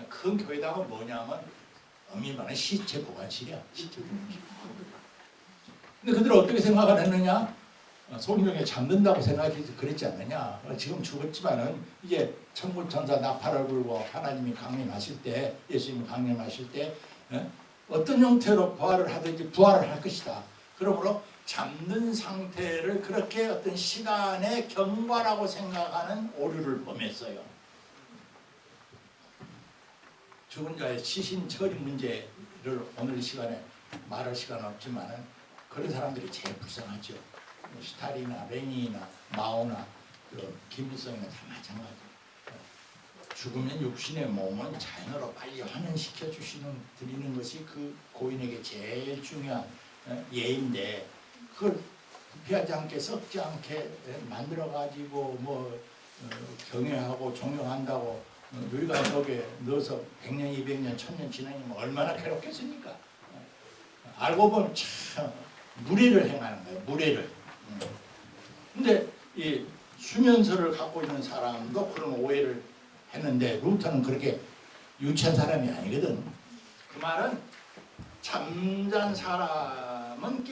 Speaker 1: 큰 교회당은 뭐냐면 엄밀히 말하면 시체 보관실이야. 시체 보관실. 근데 그들은 어떻게 생각을 했느냐? 성경에 잠든다고 생각해서 그랬지 않느냐. 지금 죽었지만은 이제 천군천사 나팔을 불고 하나님이 강림하실 때, 예수님이 강림하실 때 어떤 형태로 부활을 하든지 부활을 할 것이다. 그러므로 잠든 상태를 그렇게 어떤 시간의 경과라고 생각하는 오류를 범했어요. 죽은 자의 시신 처리 문제를 오늘 이 시간에 말할 시간은 없지만은 그런 사람들이 제일 불쌍하죠. 스탈린이나 레닌이나 마오나 김일성이나 다 마찬가지. 죽으면 육신의 몸은 자연으로 빨리 환원시켜 드리는 것이 그 고인에게 제일 중요한 예인데, 그걸 피하지 않게 썩지 않게 만들어 가지고 경외하고 존경한다고 누리가 속에 넣어서 100년, 200년, 1000년 지나면 얼마나 괴롭겠습니까? 알고 보면 참 무례를 행하는 거예요. 무례를. 근데 이 수면설을 갖고 있는 사람도 그런 오해를 했는데 루터는 그렇게 유치한 사람이 아니거든. 그 말은 잠잔 사람은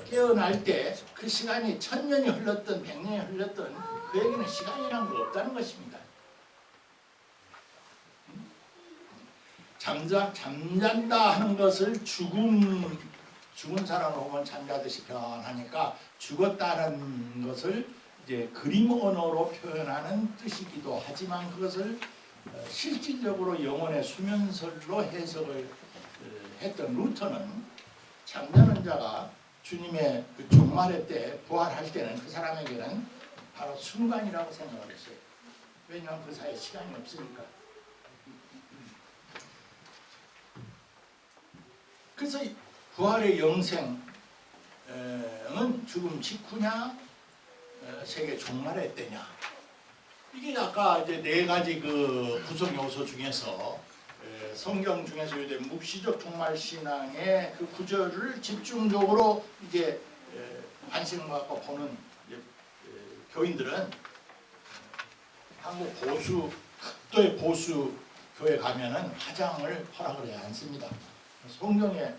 Speaker 1: 깨어날 때 그 시간이 1000년이 흘렀든 100년이 흘렀든 그에게는 시간이란 거 없다는 것입니다. 잠잔다 하는 것을 죽은 사람을 보면 잠자듯이 변하니까 죽었다는 것을 이제 그림 언어로 표현하는 뜻이기도 하지만 그것을 실질적으로 영혼의 수면설로 해석을 했던 루터는 잠자는 자가 주님의 그 종말의 때 부활할 때는 그 사람에게는 바로 순간이라고 생각을 했어요. 왜냐하면 그 사이에 시간이 없으니까. 그래서 부활의 영생은 죽음 직후냐 세계 종말의 때냐, 이게 아까 이제 네 가지 그 구성 요소 중에서 성경 중에서 이제 묵시적 종말 신앙의 그 구절을 집중적으로 이제 관심을 갖고 보는 교인들은 한국 보수 극도의 보수 교회 가면은 화장을 허락을 해야 않습니다. 성경에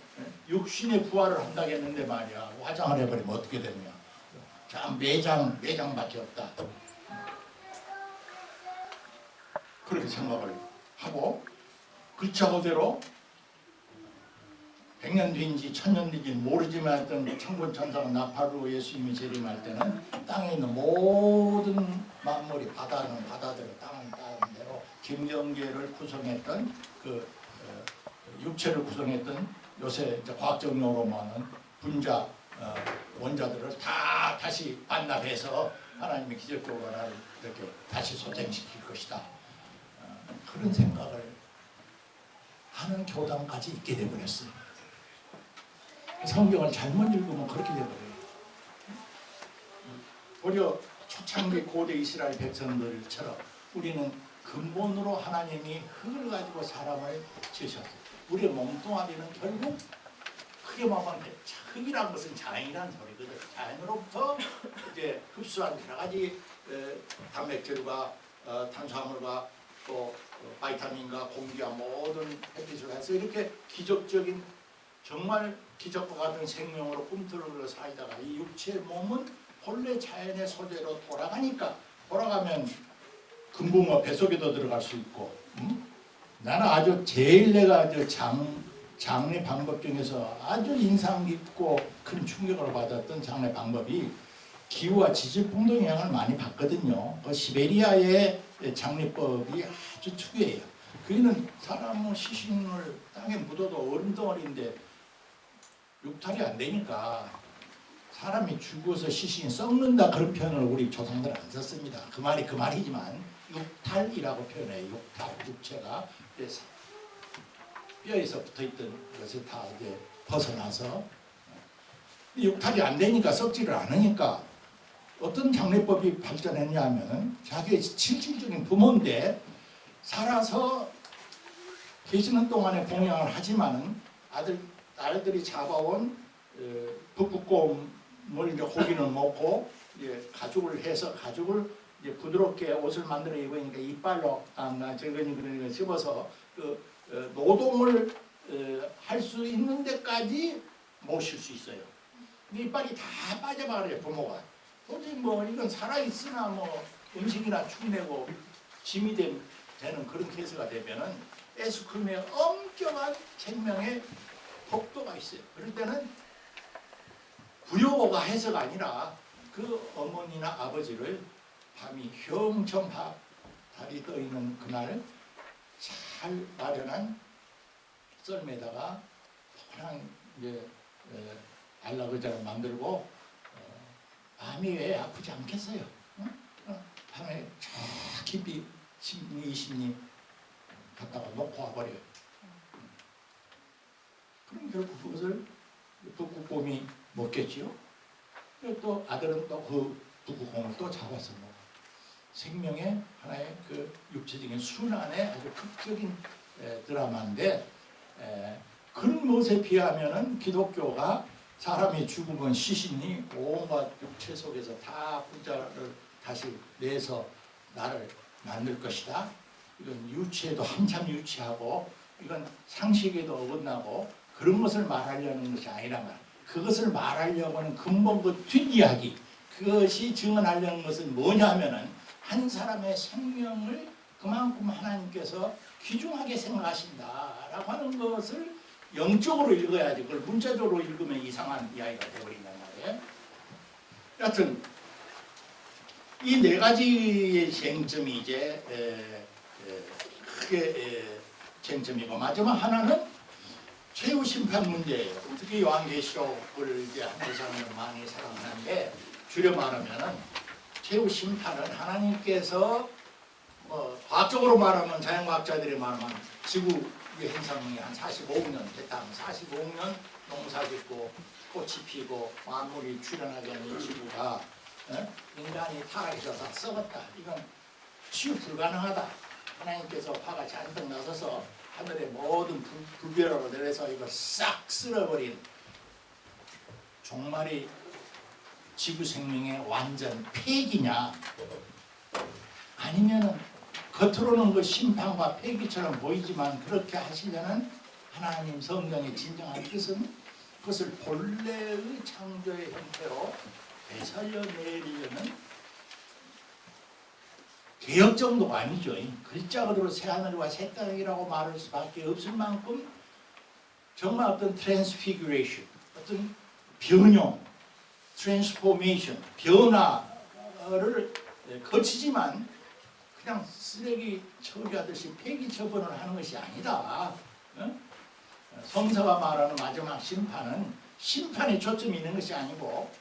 Speaker 1: 육신의 부활을 한다고 했는데 말이야, 화장을 해버리면 어떻게 되느냐. 참 매장밖에 없다. 그렇게 생각을 하고, 글자 그대로 100년 뒤인지 1000년 뒤인지 모르지만 어떤 천군천사가 나팔로 예수님이 재림할 때는 땅에 있는 모든 만물이, 바다는 바다대로 땅은 땅대로 김경계를 구성했던 그 육체를 구성했던 요새 이제 과학적 용어로만은 분자 원자들을 다 다시 반납해서 하나님이 기적적으로 나를 이렇게 다시 소생시킬 것이다. 그런 생각을 하는 교단까지 있게 되버렸어요. 성경을 잘못 읽으면 그렇게 되버려요. 오히려 초창기 고대 이스라엘 백성들처럼 우리는 근본으로 하나님이 흙을 가지고 사람을 지으셨어요. 우리의 몸뚱아리는 결국 크게 말하면 흙이라는 것은 자연이라는 소리거든. 자연으로부터 이제 흡수한 여러 가지 단백질과 탄수화물과 또 바이타민과 공기와 모든 햇빛을 해서 이렇게 기적적인, 정말 기적과 같은 생명으로 꿈틀어서 살다가 이 육체의 몸은 본래 자연의 소재로 돌아가면 근본과 뱃속에도 들어갈 수 있고, 나는 아주 제일 내가 장례 방법 중에서 아주 인상 깊고 큰 충격을 받았던 장례 방법이 기후와 지질풍동 영향을 많이 받거든요. 그 시베리아의 장례법이 아주 특이해요. 거기는 사람의 시신을 땅에 묻어도 얼음덩어리인데 육탈이 안 되니까 사람이 죽어서 시신이 썩는다 그런 표현을 우리 조상들은 안 썼습니다. 그 말이 그 말이지만 육탈이라고 표현해요. 육탈, 육체가 뼈에서 붙어있던 것이 다 이제 벗어나서 육탈이 안 되니까 썩지를 않으니까 어떤 장례법이 발전했냐 하면 자기의 실질적인 부모인데 살아서 계시는 동안에 봉양을 하지만은 아들들이 잡아온 북극곰을 이제 고기는 먹고 이제 가죽을 해서 가죽을 이제 부드럽게 옷을 만들어 입으니까 이빨로 그러니까 씹어서 노동을 할 수 있는 데까지 모실 수 있어요. 근데 이빨이 다 빠져버려요 부모가. 도저히 뭐 이건 살아있으나 뭐 음식이나 축내고 짐이 되는 그런 케이스가 되면은 에스크림의 엄격한 생명의 법도가 있어요. 그럴 때는 부여가 해서가 아니라 그 어머니나 아버지를 밤이 형청 달이 떠 있는 그날 잘 마련한 썰매다가 그냥 이제 안락의자를 만들고 마음이 왜 아프지 않겠어요? 밤에 저 깊이 10리 20리 갖다가 놓고 와버려요. 그럼 결국 그것을 북극곰이 먹겠지요. 그리고 또 아들은 또 그 북극곰을 또 잡아서 먹어. 생명의 하나의 그 육체적인 순환의 아주 극적인 드라마인데 그런 것에 비하면은 기독교가 사람이 죽으면 시신이 온갖 육체 속에서 다 분자를 다시 내서 나를 만들 것이다. 이건 유치에도 한참 유치하고 이건 상식에도 어긋나고 그런 것을 말하려는 것이 아니란 말. 그것을 말하려고는 근본 그 뒷이야기. 그것이 증언하려는 것은 뭐냐면은 한 사람의 생명을 그만큼 하나님께서 귀중하게 생각하신다라고 하는 것을 영적으로 읽어야지. 그걸 문자적으로 읽으면 이상한 이야기가 되어버린단 말이에요. 여하튼 이 네 가지의 쟁점이 이제 크게 쟁점이고 마지막 하나는 최후 심판 문제예요. 특히 요한계시록을 이제 한국 사람들은 많이 사랑하는데 줄여 말하면은 최후 심판은 하나님께서 과학적으로 말하면 자연과학자들이 말하면 지구의 행성이 한 45억 년 됐다. 45억 년 농사 짓고 꽃이 피고 만물이 출현하게 하는 지구가 인간이 타락해서 다 썩었다. 이건 치유 불가능하다. 하나님께서 화가 잔뜩 나서서 하늘의 모든 불벼락을 내려서 이걸 싹 쓸어버린 종말이 지구 생명의 완전 폐기냐 아니면은 겉으로는 그 심판과 폐기처럼 보이지만 그렇게 하시려는 하나님 성경의 진정한 뜻은 그것을 본래의 창조의 형태로 되살려내려는 개혁 정도가 아니죠. 글자 그대로 새하늘과 새 땅이라고 말할 수밖에 없을 만큼 정말 어떤 트랜스피규레이션, 어떤 변형, 트랜스포메이션, 변화를 거치지만 그냥 쓰레기 처리하듯이 폐기 처분을 하는 것이 아니다. 성서가 말하는 마지막 심판은 심판에 초점이 있는 것이 아니고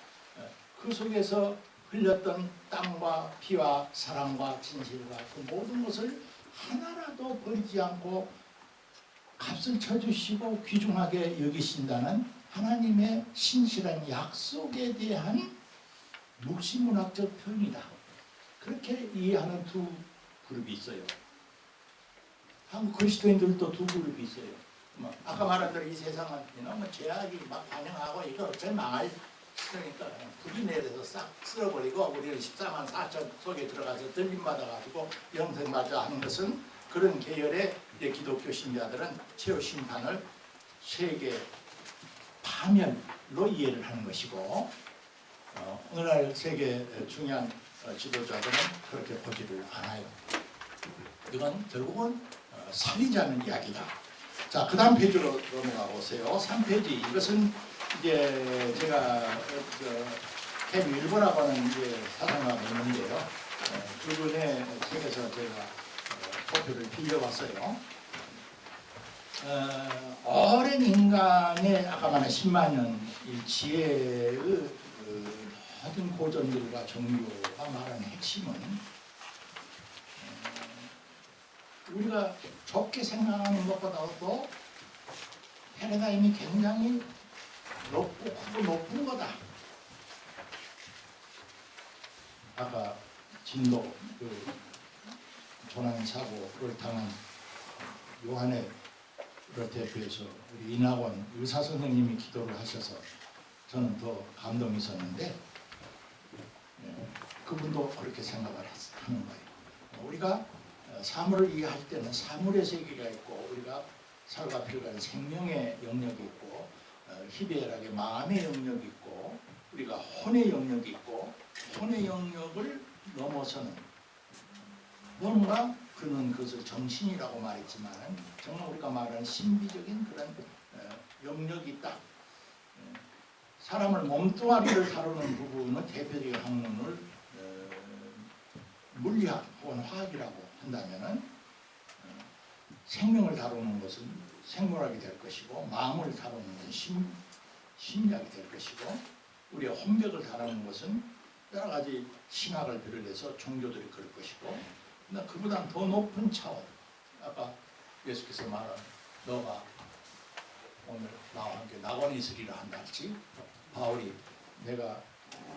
Speaker 1: 그 속에서 흘렸던 땀과 피와 사랑과 진실과 그 모든 것을 하나라도 버리지 않고 값을 쳐주시고 귀중하게 여기신다는 하나님의 신실한 약속에 대한 묵시문학적 표현이다. 그렇게 이해하는 두 그룹이 있어요. 한국 그리스도인들도 두 그룹이 있어요. 아까 말한 대로 이 세상은 죄악이 막 반영하고 이거 어차피 망할 시대니까 불이 내려서 싹 쓸어버리고 우리는 14만 4천 속에 들어가서 들림받아가지고 영생받아 하는 것은 그런 계열의 기독교 신자들은 최후 심판을 세계 파멸로 이해를 하는 것이고 오늘날 세계 중요한 지도자들은 그렇게 보지를 않아요. 이건 결국은 살리자는 이야기다. 자, 그 다음 페이지로 넘어가 보세요. 3페이지. 이것은 이제 제가 캠 일본하고 하는 이제 사상가가 있는데요. 두 분의 책에서 제가 표를 빌려봤어요. 오랜 인간의 아까 말한 10만 년 지혜의 그 모든 고전들과 종교가 말하는 핵심은 우리가 좋게 생각하는 것보다도 패러다임이 굉장히 높고 크고 높은 거다. 아까 진도 그 조난사고를 당한 요한의 대표에서 우리 이낙원 의사 선생님이 기도를 하셔서 저는 더 감동이 있었는데 그분도 그렇게 생각을 하는 거예요. 우리가 사물을 이해할 때는 사물의 세계가 있고 우리가 살과 필요한 생명의 영역이 있고 희비애락의 마음의 영역이 있고 우리가 혼의 영역이 있고 혼의 영역을 넘어서는 뭔가 그는 그것을 정신이라고 말했지만 정말 우리가 말하는 신비적인 그런 영역이 있다. 사람을 몸뚱아리를 다루는 부분은 대표적인 학문을 물리학 혹은 화학이라고 한다면은 생명을 다루는 것은 생물학이 될 것이고 마음을 다루는 것은 심리학이 될 것이고 우리의 혼벽을 다루는 것은 여러 가지 신학을 비롯해서 종교들이 그럴 것이고 근데 그보다 더 높은 차원 아까 예수께서 말한 너가 오늘 나와 함께 낙원에 있으리라 한다 할지 바울이 내가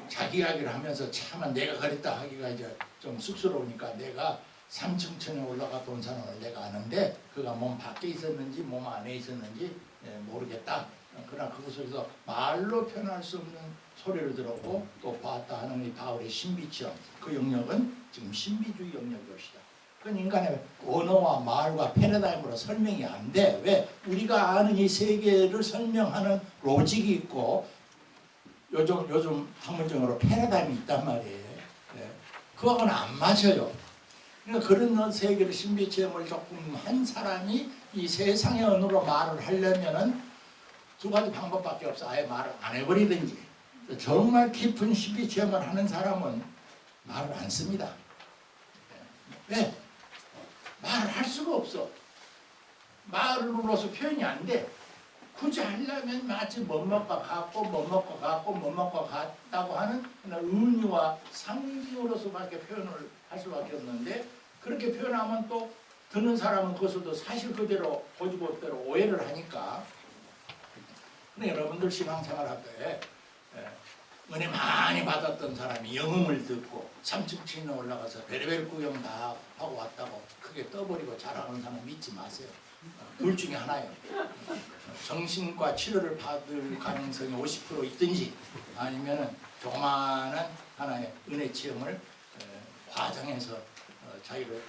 Speaker 1: 자기 이야기를 하면서 차마 내가 그랬다 하기가 이제 좀 쑥스러우니까 내가 3층천에 올라갔다 온 사람을 내가 아는데 그가 몸 밖에 있었는지 몸 안에 있었는지 모르겠다. 그러나 그곳에서 말로 표현할 수 없는 소리를 들었고 또 봤다 하는 이 바울의 신비체험 그 영역은 지금 신비주의 영역이옵시다. 그건 인간의 언어와 말과 패러다임으로 설명이 안 돼. 왜? 우리가 아는 이 세계를 설명하는 로직이 있고 요즘 학문적으로 패러다임이 있단 말이에요. 그거하고는 안 맞아요. 그러니까 그런 세계를 신비체험을 조금 한 사람이 이 세상의 언어로 말을 하려면은 두 가지 방법밖에 없어. 아예 말을 안 해버리든지 정말 깊은 신비체험을 하는 사람은 말을 안 씁니다. 왜? 말을 할 수가 없어. 말로서 표현이 안 돼. 굳이 하려면 마치 뭐뭐과 같고 뭐뭐과 같고 뭐뭐과 같다고 하는 의미와 상징으로서밖에 표현을 할 수밖에 없는데 그렇게 표현하면 또 듣는 사람은 그것을 사실 그대로 고지고대로 오해를 하니까 근데 여러분들 신앙생활할 때 은혜 많이 받았던 사람이 영음을 듣고 3층 올라가서 베레벨 구경 다 하고 왔다고 크게 떠버리고 자랑하는 사람 믿지 마세요. 둘 중에 하나예요. 정신과 치료를 받을 가능성이 50% 있든지 아니면은 조그마한 하나의 은혜 체험을 과정해서 자기를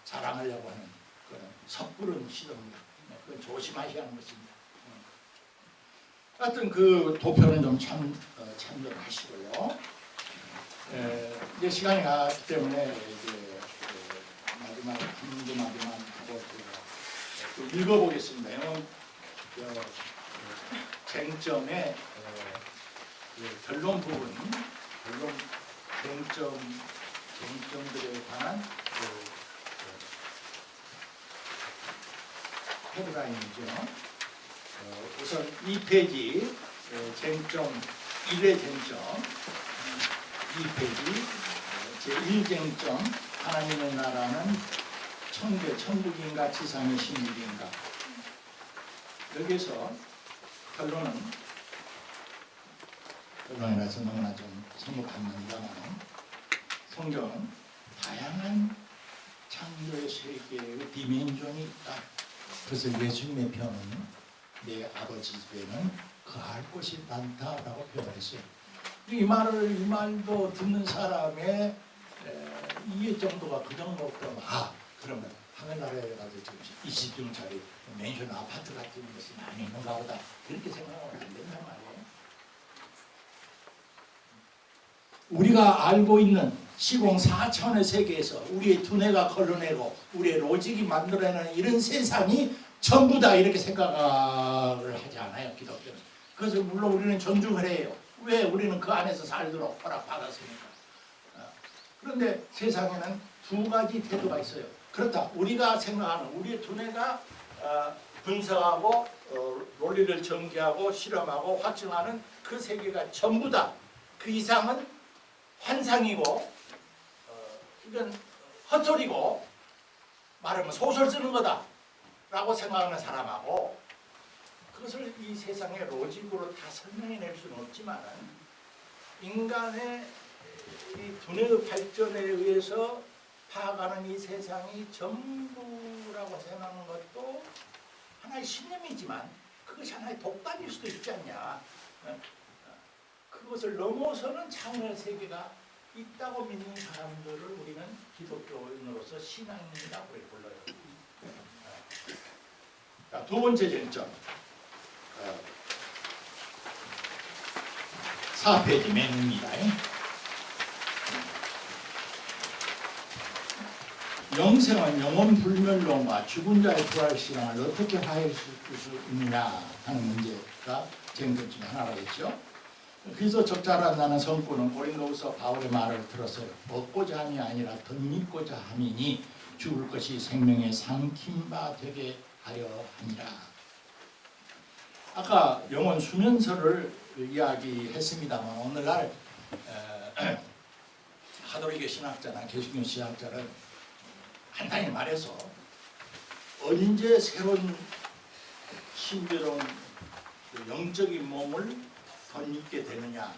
Speaker 1: 자랑하려고 하는 그런 섣부른 시도입니다. 그건 조심하셔야 하는 것입니다. 하여튼 그 도표는 좀 참조하시고요. 이제 시간이 가기 때문에 이제 마지막 한두 마디만 하고 읽어보겠습니다. 이건 쟁점의 결론 부분, 결론 쟁점들에 관한 헤드라인이죠. 우선 2페이지 쟁점 1의 쟁점 2페이지 제1쟁점 하나님의 나라는 천국인가 지상의 신일인가. 여기서 결론이라서 너무나 좀 성급합니다만 성경은 다양한 창조의 세계의 디멘전이 있다. 그래서 예수님의 표현은 내 아버지 집에는 거할 곳이 많다라고 표현했어요. 이 말도 듣는 사람의 이해 정도가 그 정도면 그러면 하늘나라에 가서 지금 20평짜리 맨션 아파트 같은 것이 많이 있는가 보다 그렇게 생각하면 안 된단 말이에요. 우리가 알고 있는 시공 4차원의 세계에서 우리의 두뇌가 걸러내고 우리의 로직이 만들어내는 이런 세상이 전부다 이렇게 생각을 하지 않아요. 기독교는. 그래서 물론 우리는 존중을 해요. 왜? 우리는 그 안에서 살도록 허락받았으니까. 그런데 세상에는 두 가지 태도가 있어요. 그렇다. 우리가 생각하는 우리의 두뇌가 분석하고 논리를 전개하고 실험하고 확증하는 그 세계가 전부다. 그 이상은 환상이고 이건 헛소리고 말하면 소설 쓰는 거다 라고 생각하는 사람하고 그것을 이 세상의 로직으로 다 설명해낼 수는 없지만 인간의 이 두뇌의 발전에 의해서 파악하는 이 세상이 전부라고 생각하는 것도 하나의 신념이지만 그것이 하나의 독단일 수도 있지 않냐. 그것을 넘어서는 차원의 세계가 있다고 믿는 사람들을 우리는 기독교인으로서 신앙인이라고 불러요. 자, 두 번째 쟁점. 4페이지 맨입니다. 영생은 영혼 불멸론과 죽은 자의 부활 신앙을 어떻게 화해할 수 있느냐 하는 문제가 쟁점 중에 하나라겠죠. 그래서 적자라 나는 성부는 고린도후서 바울의 말을 들어서 얻고자 함이 아니라 덧입고자 함이니 죽을 것이 생명의 삼킨 바 되게 하려 함이라. 아까 영혼 수면설을 이야기했습니다만 오늘날 가톨릭 신학자나 개신교 신학자는 간단히 말해서 언제 새로운 신비로운 영적인 몸을 덧입게 되느냐.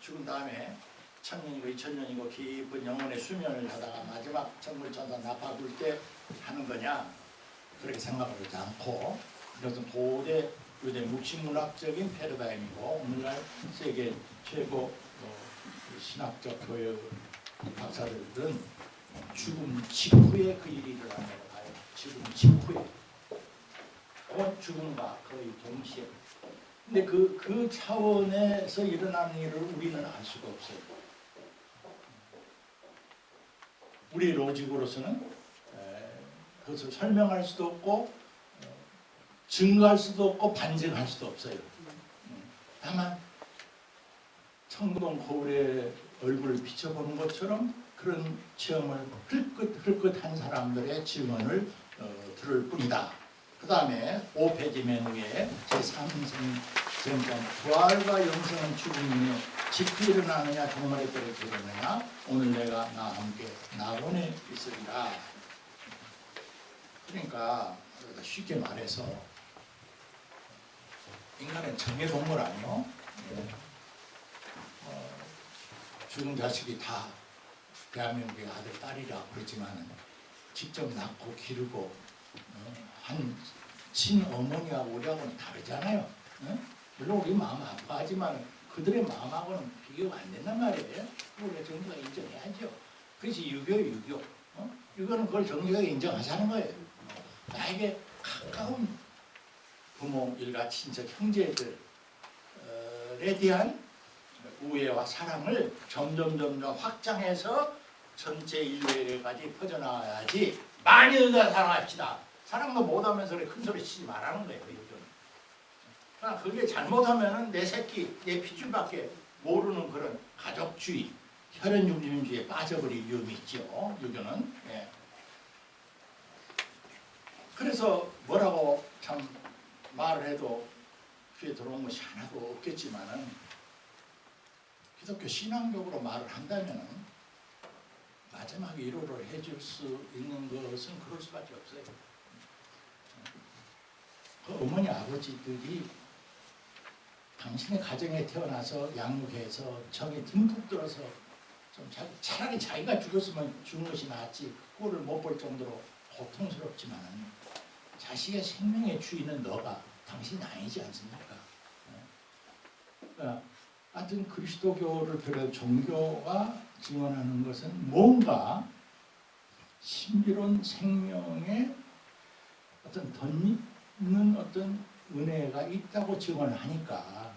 Speaker 1: 죽은 다음에 천년이고 이천년이고 깊은 영혼의 수면을 하다가 마지막 천물천사 나팔 때 하는 거냐 그렇게 생각하지 않고 이것은 고대 유대 묵시문학적인 패러다임이고 오늘날 세계 최고 신학적 교회 박사들은 죽음 직후에 그 일이 일어난다고 봐요. 죽음 직후에 곧 죽음과 거의 동시에. 근데 그 차원에서 일어나는 일을 우리는 알 수가 없어요. 우리 로직으로서는 그것을 설명할 수도 없고 증거할 수도 없고 반증할 수도 없어요. 다만 청동 거울에 얼굴을 비춰보는 것처럼 그런 체험을 흘끗한 사람들의 증언을 들을 뿐이다. 그 다음에 5페이지 맨 위에 제3쟁점 부활과 영생은 죽음이며 직후 일어나느냐 종말에 때를 이르느냐 오늘 내가 나와 함께 낙원에 있으리라. 그러니까 쉽게 말해서 인간은 정예동물 아니요? 죽은 자식이 다 대한민국의 아들 딸이라 그러지만 직접 낳고 기르고 한 친어머니와 우리하고는 다르잖아요. 물론 우리 마음 아파하지만 그들의 마음하고는 비교가 안 된단 말이에요. 우리가 정직하게 인정해야죠. 그것이 유교. 유교는 그걸 정직하게 인정하자는 거예요. 나에게 가까운 부모, 일가, 친척, 형제들에 대한 우애와 사랑을 점점 확장해서 전체 인류에까지 퍼져나가야지. 많이 의가 사랑합시다. 사랑도 못하면서 큰 소리 치지 말라는 거예요. 그러니까 그게 잘못하면은 내 새끼, 내 핏줄밖에 모르는 그런 가족주의, 혈연융륜주의에 빠져버릴 위험이 있죠. 유교는. 예. 그래서 뭐라고 참 말을 해도 귀에 들어온 것이 하나도 없겠지만은 기독교 신앙적으로 말을 한다면은 마지막 위로를 해줄 수 있는 것은 그럴 수밖에 없어요. 그 어머니 아버지들이 당신의 가정에 태어나서 양육해서 정에 듬뿍 들어서 좀 차라리 자기가 죽었으면 죽는 것이 낫지 꼴을 못 볼 정도로 고통스럽지만 자식의 생명의 주인은 너가 당신이 아니지 않습니까? 그러니까 하여튼 그리스도교를 비롯해 종교가 증언하는 것은 뭔가 신비로운 생명의 어떤 덧입는 어떤 은혜가 있다고 증언을 하니까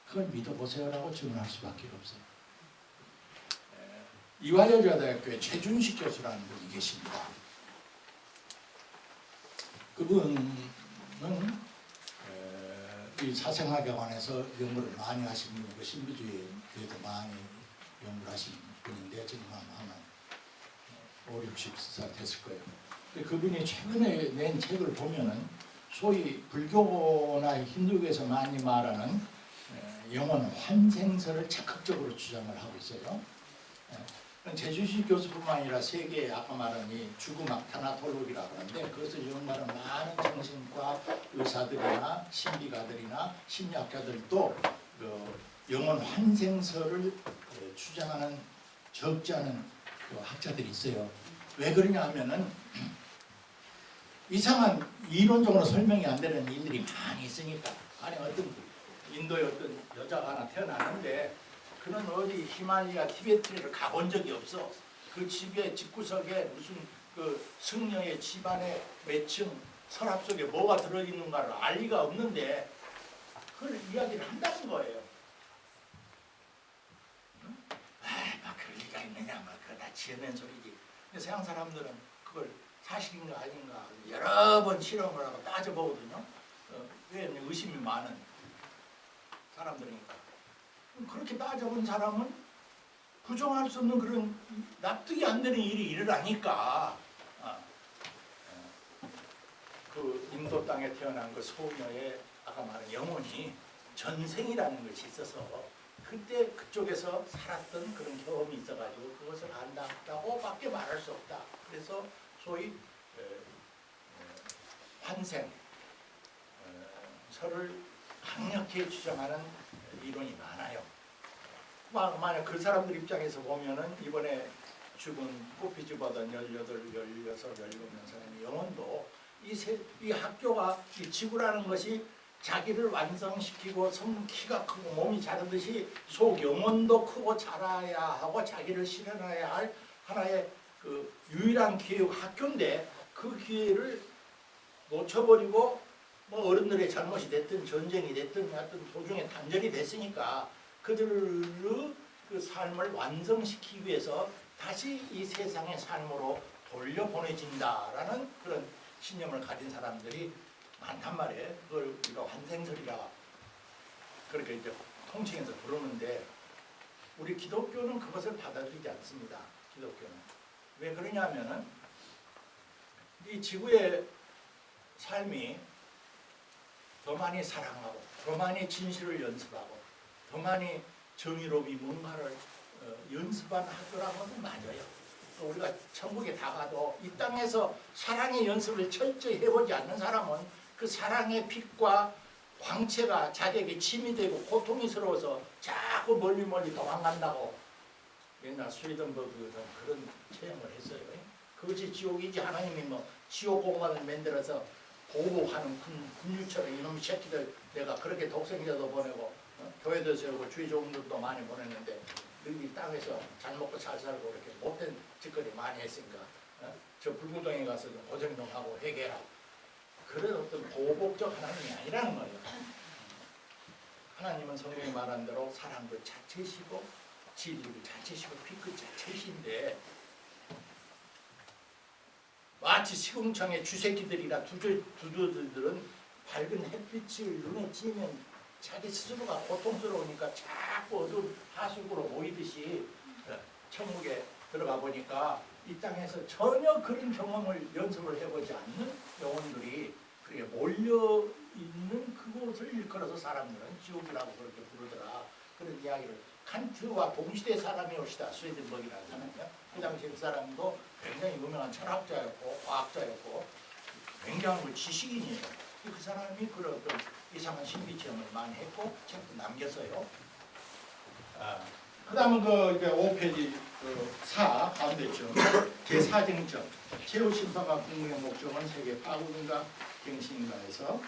Speaker 1: 그걸 믿어보세요라고 증언할 수밖에 없어요. 이화여자대학교에 최준식 교수라는 분이 계십니다. 그분은 이 사생학에 관해서 연구를 많이 하신 분이고 신비주의에도 많이 연구를 하신 분인데 지금 아마 5, 60살 됐을 거예요. 그분이 최근에 낸 책을 보면은 소위 불교나 힌두교에서 많이 말하는 영혼 환생설을 적극적으로 주장을 하고 있어요. 제주시 교수뿐만 아니라 세계에 아까 말한 이 죽음학 타나톨로기라고 하는데 그것을 이용하는 많은 정신과 의사들이나 신비가들이나 심리학자들도 그 영혼 환생설을 주장하는 적지 않은 그 학자들이 있어요. 왜 그러냐 하면은 이상한 이론적으로 설명이 안 되는 일들이 많이 있으니까. 아니 어떤 인도의 어떤 여자가 하나 태어났는데 그는 어디 히말라야 티베트를 가본 적이 없어. 그 집의 집구석에 무슨 그 승려의 집안의 매층 서랍 속에 뭐가 들어있는가를 알 리가 없는데 그걸 이야기를 한다는 거예요. 응? 막 그럴 리가 있느냐, 막 그거 다 지어낸 소리지. 근데 서양 사람들은 그걸 사실인가 아닌가 여러 번 실험을 하고 따져보거든요. 왜 의심이 많은 사람들이니까. 그렇게 따져본 사람은 부정할 수 없는 그런 납득이 안 되는 일이 일어나니까 그 인도 땅에 태어난 그 소녀의 아까 말한 영혼이 전생이라는 것이 있어서 그때 그쪽에서 살았던 그런 경험이 있어가지고 그것을 안다고 밖에 말할 수 없다. 그래서 소위 환생 설을 강력히 주장하는 이론이 많아요. 만약 그 사람들 입장에서 보면은 이번에 죽은 꽃피지 받은 18, 16, 17명 영혼도 이 학교가 이 지구라는 것이 자기를 완성시키고 키가 크고 몸이 자르듯이 속 영혼도 크고 자라야 하고 자기를 실현해야 할 하나의 그 유일한 교육 학교인데 그 기회를 놓쳐버리고 뭐 어른들의 잘못이 됐든 전쟁이 됐든 어떤 도중에 단절이 됐으니까 그들의 그 삶을 완성시키기 위해서 다시 이 세상의 삶으로 돌려보내진다라는 그런 신념을 가진 사람들이 많단 말이에요. 그걸 우리가 환생설이라 그렇게 이제 통칭해서 부르는데 우리 기독교는 그것을 받아들이지 않습니다. 기독교는. 왜 그러냐면은 이 지구의 삶이 더 많이 사랑하고 더 많이 진실을 연습하고 더 많이 정의로움이 뭔가를 연습한 학교라는 것은 맞아요. 또 우리가 천국에 다 가도 이 땅에서 사랑의 연습을 철저히 해보지 않는 사람은 그 사랑의 빛과 광채가 자기에게 침이 되고 고통스러워서 자꾸 멀리 도망간다고 옛날 스웨덴버그에서 그런 체험을 했어요. 그것이 지옥이지. 하나님이 뭐 지옥 공간을 만들어서 보호하는 군유처럼 이놈의 새끼들 내가 그렇게 독생자도 보내고 교회도 세우고 주의 종들도 많이 보냈는데 너희 땅에서 잘 먹고 잘 살고 이렇게 못된 짓거리 많이 했으니까 저 불구덩이 가서 고생 좀 하고 회개해라. 그런 어떤 보복적 하나님이 아니라는 거예요. 하나님은 성경이 말한 대로 사랑도 자체시고 진리도 자체시고 빛그 자체신데 마치 시궁창의 쥐새끼들이나 두더지들은 밝은 햇빛을 눈에 찌면 자기 스스로가 고통스러우니까 자꾸 어두운 하수구로 모이듯이 천국에 들어가 보니까 이 땅에서 전혀 그런 경험을 연습을 해보지 않는 영혼들이 그렇게 몰려있는 그곳을 일컬어서 사람들은 지옥이라고 그렇게 부르더라. 그런 이야기를 칸트와 동시대 사람이 옵시다. 스웨덴버그라는 사람이요. 그 당시 그 사람도 굉장히 유명한 철학자였고 과학자였고 굉장한 그 지식인이에요. 그 사람이 그런 어떤 이상한 신비 체험을 많이 했고 책도 남겼어요. 그 다음은 그 이제 5페이지 그 4 가운데쯤 제4쟁점 최후심판과 국문의 목적은 세계 파국인가 경신인가에서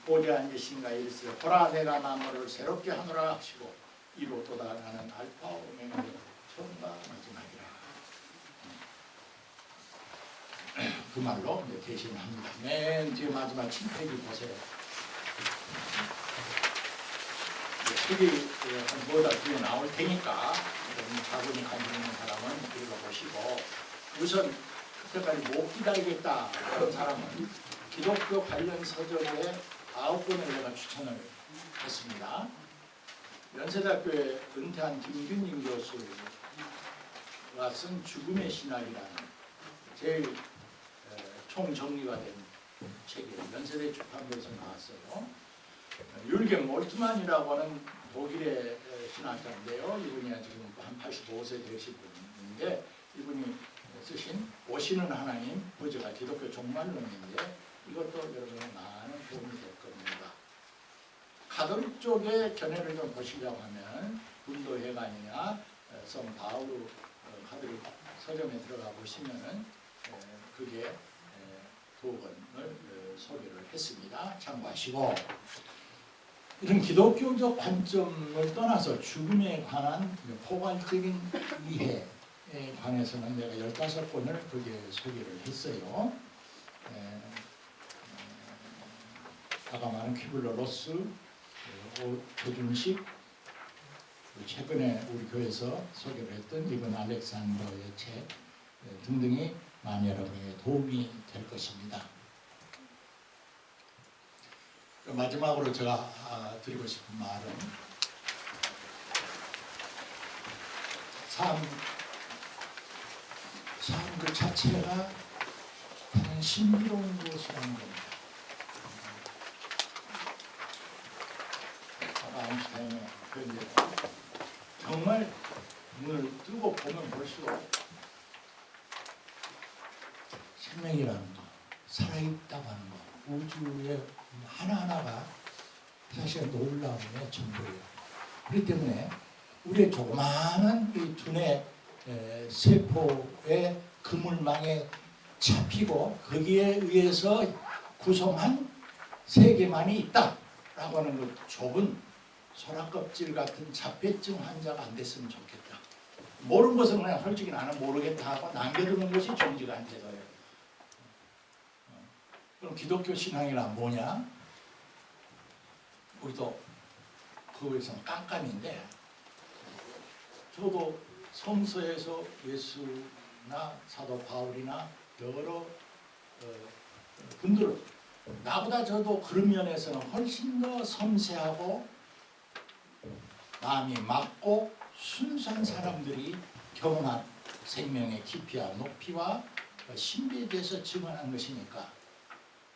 Speaker 1: 보좌에 앉으신가 일세 보라 내가 만물을 새롭게 하노라 하시고 이로 도달하는 알파 오메가의 처음과 마지막이라. 그 말로 이제 대신합니다. 맨 뒤에 마지막 7페이지 보세요. 책이 뭐다 뒤에 나올 테니까 자본이 가지고 있는 사람은 읽어보시고 우선 그때까지 못 기다리겠다 그런 사람은 기독교 관련 서적의 9권을 제가 추천을 했습니다. 연세대학교에 은퇴한 김균인 교수가 쓴 죽음의 신학이라는 제일 총정리가 된 책이에요. 연세대 출판부에서 나왔어요. 율겐 몰트만이라고 하는 독일의 신학자인데요. 이분이 지금 한 85세 되신 분인데 이분이 쓰신 오시는 하나님 부제가 기독교 종말론인데 이것도 여러분의 많은 도움이 될 겁니다. 가톨릭 쪽의 견해를 좀 보시려고 하면 분도회관이나 성 바울 가톨릭 서점에 들어가 보시면은 그게 두 권을 소개를 했습니다. 참고하시고 이런 기독교적 관점을 떠나서 죽음에 관한 포괄적인 이해에 관해서는 내가 15권을 거기에 소개를 했어요. 아까 말한 퀴블러 로스, 조준식, 최근에 우리 교회에서 소개를 했던 이번 알렉산더의 책 등등이 많이 여러분에게 도움이 될 것입니다. 마지막으로 제가 드리고 싶은 말은 삶 그 자체가 다른 신비로운 것이라는 겁니다. 아인슈타인의 표현대로 정말 눈을 뜨고 보면 볼수록 생명이라는 거, 살아있다고 하는 거, 우주의 하나하나가 사실 놀라움의 전부예요. 그렇기 때문에 우리의 조그마한 이 두뇌 세포의 그물망에 잡히고 거기에 의해서 구성한 세계만이 있다라고 하는 그 좁은 소라껍질 같은 자폐증 환자가 안 됐으면 좋겠다. 모르는 것은 그냥 솔직히 나는 모르겠다 하고 남겨두는 것이 정지가 안 되어요. 그럼 기독교 신앙이란 뭐냐? 우리도 그거에서는 깜깜인데 저도 성서에서 예수나 사도 바울이나 여러 분들은 나보다 저도 그런 면에서는 훨씬 더 섬세하고 마음이 맑고 순수한 사람들이 경험한 생명의 깊이와 높이와 신비에 대해서 증언한 것이니까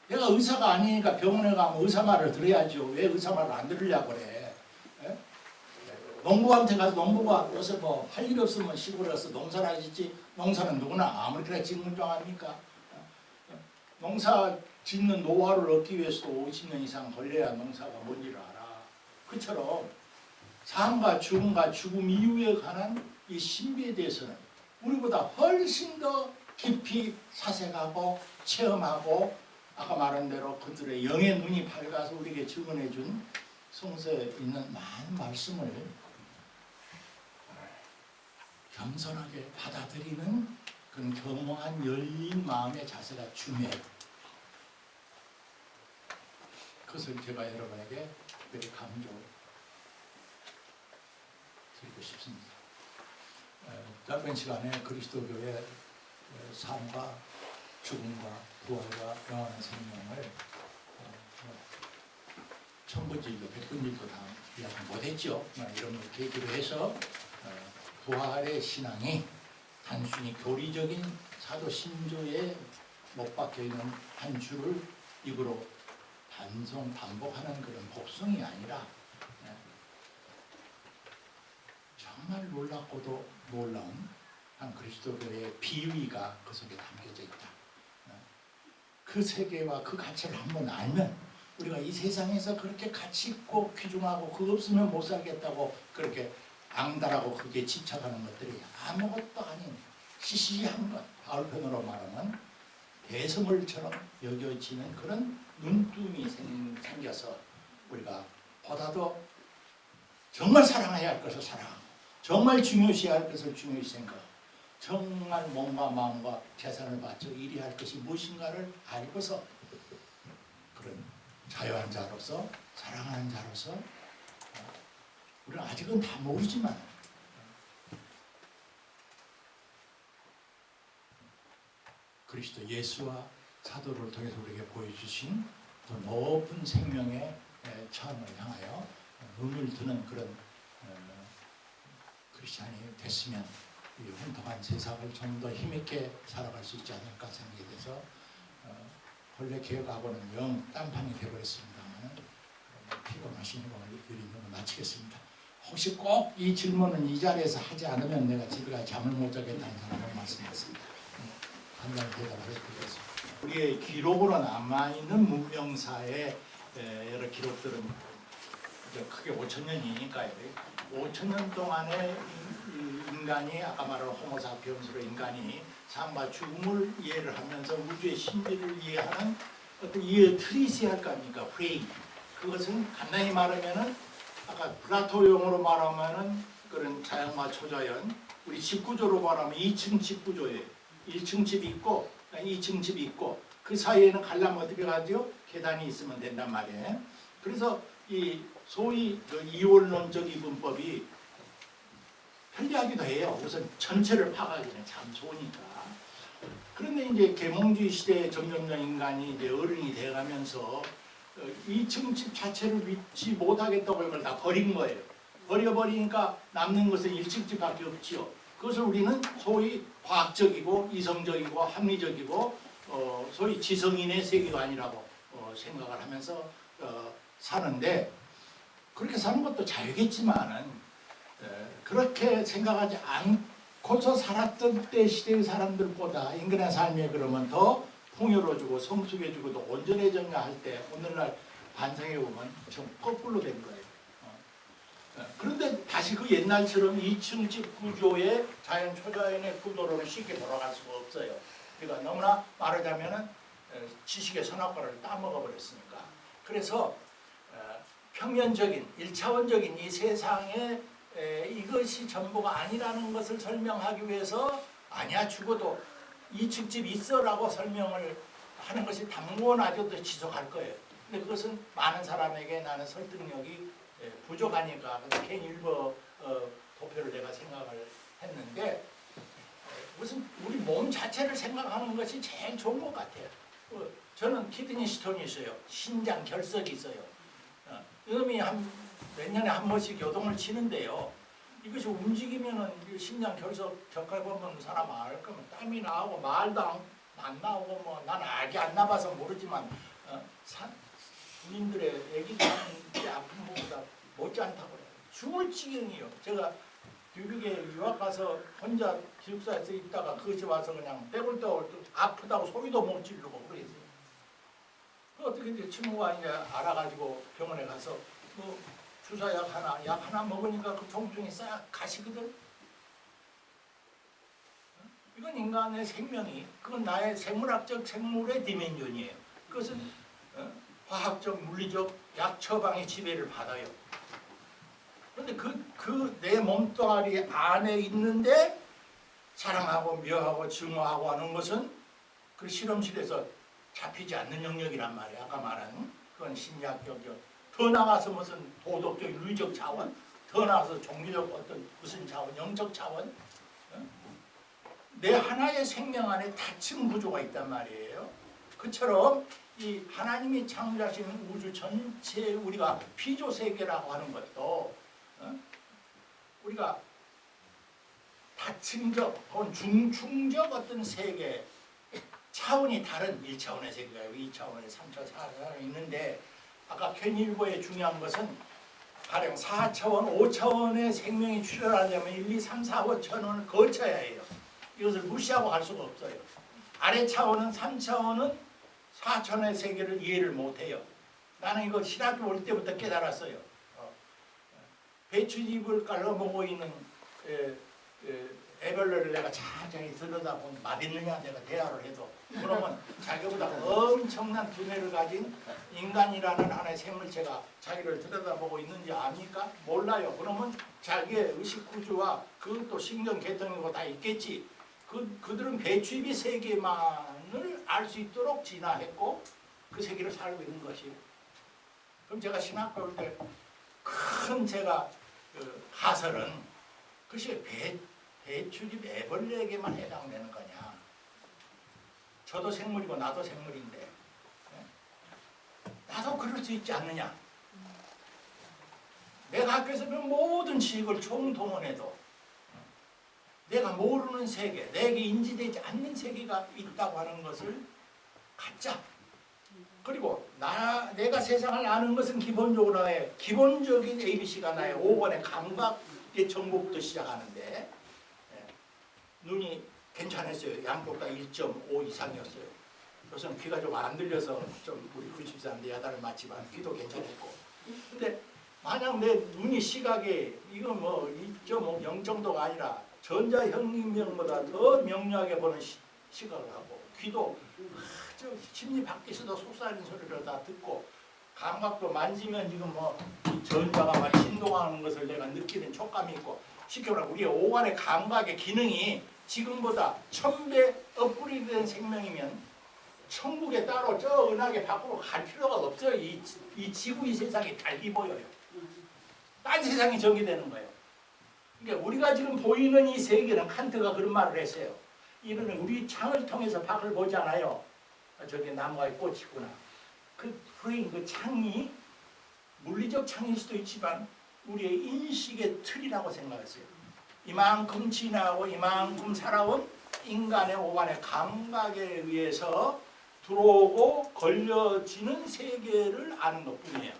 Speaker 1: 내가 의사가 아니니까 병원에 가면 의사 말을 들어야죠. 왜 의사 말을 안 들으려고 그래? 예? 농부한테 가서 농부가 요새 뭐 할 일 없으면 시골에 가서 농사나 짓지 농사는 누구나 아무렇게나 짓는 줄 아닙니까? 농사 짓는 노하우를 얻기 위해서도 50년 이상 걸려야 농사가 뭔지를 알아. 그처럼 삶과 죽음과 죽음 이후에 관한 이 신비에 대해서는 우리보다 훨씬 더 깊이 사색하고 체험하고 아까 말한 대로 그들의 영의 눈이 밝아서 우리에게 증언해 준 성서에 있는 많은 말씀을 겸손하게 받아들이는 그런 겸허한 열린 마음의 자세가 중요해요. 그것을 제가 여러분에게 특별히 강조드리고 싶습니다. 짧은 시간에 그리스도교의 삶과 죽음과 부활과 영원한 생명을 천부질도 백분질도 다 이야기 못했죠. 이런 걸 계기로 해서 부활의 신앙이 단순히 교리적인 사도 신조에 못 박혀 있는 한 줄을 입으로 반복하는 그런 복성이 아니라 정말 놀랍고도 놀라운 한 그리스도교의 비위가 그 속에 담겨져 있다. 그 세계와 그 가치를 한번 알면 우리가 이 세상에서 그렇게 가치 있고 귀중하고 그거 없으면 못 살겠다고 그렇게 앙달하고 그게 집착하는 것들이 아무것도 아닌 시시한 것, 바울편으로 말하면 대성물처럼 여겨지는 그런 눈뜸이 생겨서 우리가 보다도 정말 사랑해야 할 것을 사랑하고 정말 중요시해야 할 것을 중요시 생각하고 정말 몸과 마음과 재산을 바쳐 일해야 할 것이 무엇인가를 알고서 그런 자유한 자로서 사랑하는 자로서 우리는 아직은 다 모르지만 그리스도 예수와 사도를 통해서 우리에게 보여주신 더 높은 생명의 차원을 향하여 눈을 드는 그런 크리스찬이 됐으면 이 혼통한 세상을 좀 더 힘있게 살아갈 수 있지 않을까 생각이 돼서 본래 계획하고는 영 딴판이 되어버렸습니다만 피곤하시니까 여기서 마치겠습니다. 혹시 꼭 이 질문은 이 자리에서 하지 않으면 내가 집에 가 잠을 못 자겠다는 사람을 말씀했습니다. 간단히 대답을 해드리겠습니다. 우리의 기록으로 남아있는 문명사의 여러 기록들은 크게 5,000년이니까요. 5,000년 동안의 인간이 아까 말한 호모사피엔스로 인간이 삶과 죽음을 이해를 하면서 우주의 신비를 이해하는 어떤 이해의 틀이 있어야 할 거 아닙니까? 프레임. 그것은 간단히 말하면은 아까 플라토 용어로 말하면은 그런 자연과 초자연, 우리 집 구조로 말하면 2층 집 구조예요. 1층 집이 있고 2층 집이 있고 그 사이에는 가려면 어떻게 가죠? 계단이 있으면 된단 말이에요. 그래서 이 소위 그 이원론적 이분법이 편리하기도 해요. 우선 전체를 파악하기는 참 좋으니까. 그런데 이제 계몽주의 시대에 점점점 인간이 이제 어른이 돼가면서 2층 집 자체를 믿지 못하겠다고 이걸 다 버린 거예요. 버려버리니까 남는 것은 1층 집밖에 없지요. 그것을 우리는 소위 과학적이고 이성적이고 합리적이고 소위 지성인의 세계관이라고 생각을 하면서 사는데 그렇게 사는 것도 자유겠지만은 그렇게 생각하지 않고서 살았던 때 시대의 사람들보다 인간의 삶이 그러면 더 풍요로워지고 성숙해지고 또 온전해졌냐 할 때 오늘날 반성해보면 좀 거꾸로 된 거예요. 그런데 다시 그 옛날처럼 2층 집 구조의 자연 초자연의 구도로는 쉽게 돌아갈 수가 없어요. 그러니까 너무나 말하자면은 지식의 선악과를 따먹어 버렸으니까. 그래서 평면적인 1차원적인 이 세상에 이것이 전부가 아니라는 것을 설명하기 위해서 아니야 죽어도 2층 집 있어라고 설명을 하는 것이 당분간도 지속할 거예요. 근데 그것은 많은 사람에게 나는 설득력이 부족하니까 개인 일부 도표를 내가 생각을 했는데 무슨 우리 몸 자체를 생각하는 것이 제일 좋은 것 같아요. 저는 키드니 스톤이 있어요. 신장 결석이 있어요. 이놈이 몇 년에 한 번씩 요동을 치는데요. 이것이 움직이면은 신장 결석 겪어보면 사람 알 거면 땀이 나오고 말도 안 나오고 뭐 난 알게 안 나봐서 모르지만 군인들의 애기들 아픈 것보다 못지않다고 그래요. 죽을 지경이요. 제가 뉴욕에 유학 가서 혼자 기숙사에서 있다가 그것이 와서 그냥 빼골빼골 아프다고 소리도 못 지르고 그랬어요. 어떻게 이제 친구가 이제 알아가지고 병원에 가서 뭐 주사약 하나 먹으니까 그 통증이 싹 가시거든. 이건 인간의 생명이, 그건 나의 생물학적 생물의 디멘전이에요. 그것은 화학적, 물리적 약 처방의 지배를 받아요. 그런데 그 내 몸뚱아리 안에 있는데 사랑하고 미워하고 증오하고 하는 것은 그 실험실에서 잡히지 않는 영역이란 말이에요. 아까 말한 그건 심리학적, 더 나가서 무슨 도덕적, 윤리적 차원, 더 나가서 종교적 어떤 무슨 차원, 영적 차원, 내 하나의 생명 안에 다층 구조가 있단 말이에요. 그처럼 이 하나님이 창조하신 우주 전체 우리가 피조 세계라고 하는 것도 우리가 다층적 혹은 중충적 어떤 세계 차원이 다른 1차원의 세계가 있고 2차원의 3차원, 4차원이 있는데 아까 캔일보의 중요한 것은 가령 4차원, 5차원의 생명이 출현하려면 1, 2, 3, 4, 5차원을 거쳐야 해요. 이것을 무시하고 갈 수가 없어요. 아래 차원은 3차원은 4차원의 세계를 이해를 못해요. 나는 이거 신학교 올 때부터 깨달았어요. 배추잎을 깔아먹고 있는 애벌레를 내가 천천히 들여다보면 맛있느냐 내가 대화를 해도 그러면 자기보다 엄청난 두뇌를 가진 인간이라는 하나의 생물체가 자기를 들여다보고 있는지 압니까? 몰라요. 그러면 자기의 의식구조와 그것도 신경계통이고 다 있겠지. 그들은 배추잎의 세계만을 알 수 있도록 진화했고 그 세계를 살고 있는 것이에요. 그럼 제가 신학교 올 때 큰 제가 가설은 그것이 배추잎 애벌레에게만 해당되는 거냐. 저도 생물이고 나도 생물인데 나도 그럴 수 있지 않느냐. 내가 학교에서 배운 모든 지식을 총동원해도 내가 모르는 세계, 내게 인지되지 않는 세계가 있다고 하는 것을 가짜, 그리고 내가 세상을 아는 것은 기본적으로 나의 기본적인 ABC가 나의 5번의 감각의 정보부터 시작하는데 눈이 괜찮았어요. 양쪽 다 1.5 이상이었어요. 그래서 귀가 좀 안 들려서 좀 우리 94인데 야단을 맞지만 귀도 괜찮았고. 근데 만약 내 눈이 시각이 이거 뭐 2.5, 0 정도가 아니라 전자현미경보다 더 명료하게 보는 시각을 하고 귀도 저 심리 밖에서도 속삭이는 소리를 다 듣고 감각도 만지면 지금 뭐 전자가 막 신동하는 것을 내가 느끼는 촉감이 있고 쉽게 말하면 우리의 오감의 감각의 기능이 지금보다 1000배 업그레이드된 생명이면 천국에 따로 저 은하계 밖으로 갈 필요가 없어요. 이 지구 이 세상이 달리 보여요. 딴 세상이 전개되는 거예요. 그러니까 우리가 지금 보이는 이 세계는 칸트가 그런 말을 했어요. 이거는 우리 창을 통해서 밖을 보지 않아요. 저기 나무가 꽃이 있구나. 그 프레임, 그 창이 물리적 창일 수도 있지만 우리의 인식의 틀이라고 생각했어요. 이만큼 지나고 이만큼 살아온 인간의 오간의 감각에 의해서 들어오고 걸려지는 세계를 아는 것뿐이에요.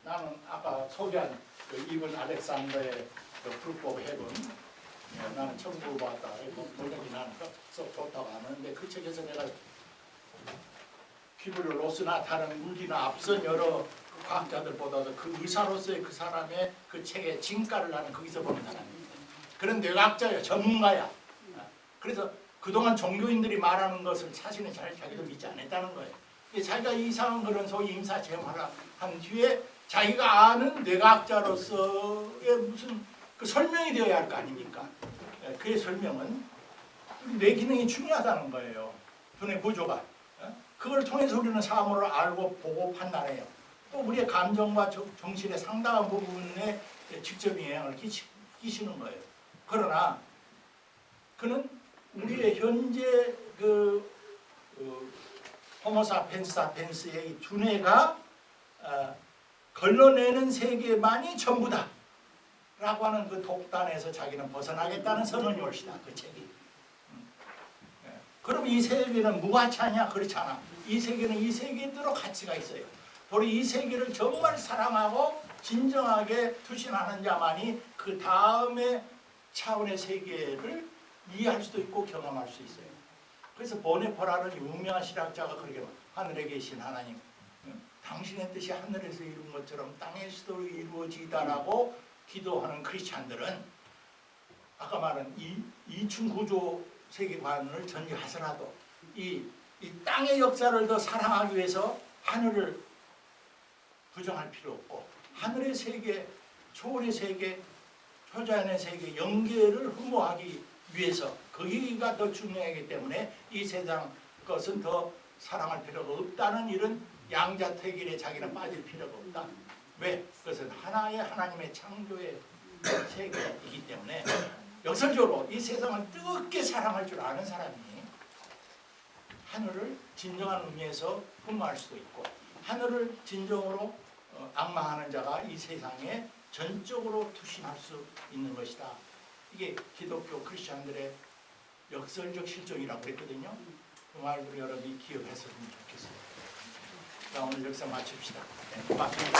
Speaker 1: 나는 아까 소개한 그 이븐 알렉산더의 그 프루프 오브 헤븐, 나는 천국을 봤다. 번역이 나는 썩 좋다고 하는데 그 책에서 내가 기브르 로스나 다른 물리나 앞선 여러 그 과학자들보다도 그 의사로서의 그 사람의 그 책의 진가를 나는 거기서 보는 사람입니다. 그런 뇌과학자예요. 전문가야. 그래서 그동안 종교인들이 말하는 것을 사실은 잘 자기도 믿지 않았다는 거예요. 자기가 이상한 그런 소위 임사 체험을 한 뒤에 자기가 아는 뇌과학자로서의 무슨 그 설명이 되어야 할 거 아닙니까? 그의 설명은 뇌 기능이 중요하다는 거예요. 두뇌 구조가. 그걸 통해서 우리는 사물을 알고 보고 판단해요. 또 우리의 감정과 정신의 상당한 부분에 직접 영향을 끼치는 거예요. 그러나 그는 우리의 현재 호모사피엔스 사피엔스의 이 두뇌가 걸러내는 세계만이 전부다 라고 하는 그 독단에서 자기는 벗어나겠다는 선언이 옳시다. 그 책이. 그럼 이 세계는 무가치하냐? 그렇지 않아. 이 세계는 이 세계대로 가치가 있어요. 바로 이 세계를 정말 사랑하고 진정하게 투신하는 자만이 그 다음의 차원의 세계를 이해할 수도 있고 경험할 수 있어요. 그래서 보네포라는 유명한 신학자가 그렇게 하늘에 계신 하나님, 당신의 뜻이 하늘에서 이룬 것처럼 땅에서도 이루어지다라고 기도하는 크리스찬들은 아까 말한 이층 구조 세계관을 전제하더라도 이 땅의 역사를 더 사랑하기 위해서 하늘을 부정할 필요 없고 하늘의 세계, 초월의 세계, 초자연의 세계 연계를 흠모하기 위해서 거기가 더 중요하기 때문에 이 세상 것은 더 사랑할 필요가 없다는 이런 양자택일에 자기는 빠질 필요가 없다. 왜? 그것은 하나의 하나님의 창조의 세계이기 때문에 역설적으로 이 세상을 뜨겁게 사랑할 줄 아는 사람이 하늘을 진정한 의미에서 흠모할 수도 있고 하늘을 진정으로 악망하는 자가 이 세상에 전적으로 투신할 수 있는 것이다. 이게 기독교 크리스천들의 역설적 실존이라고 했거든요. 그 말을 여러분이 기억했으면 좋겠어요. 자, 오늘 여기서 마칩시다. 네, 고맙습니다.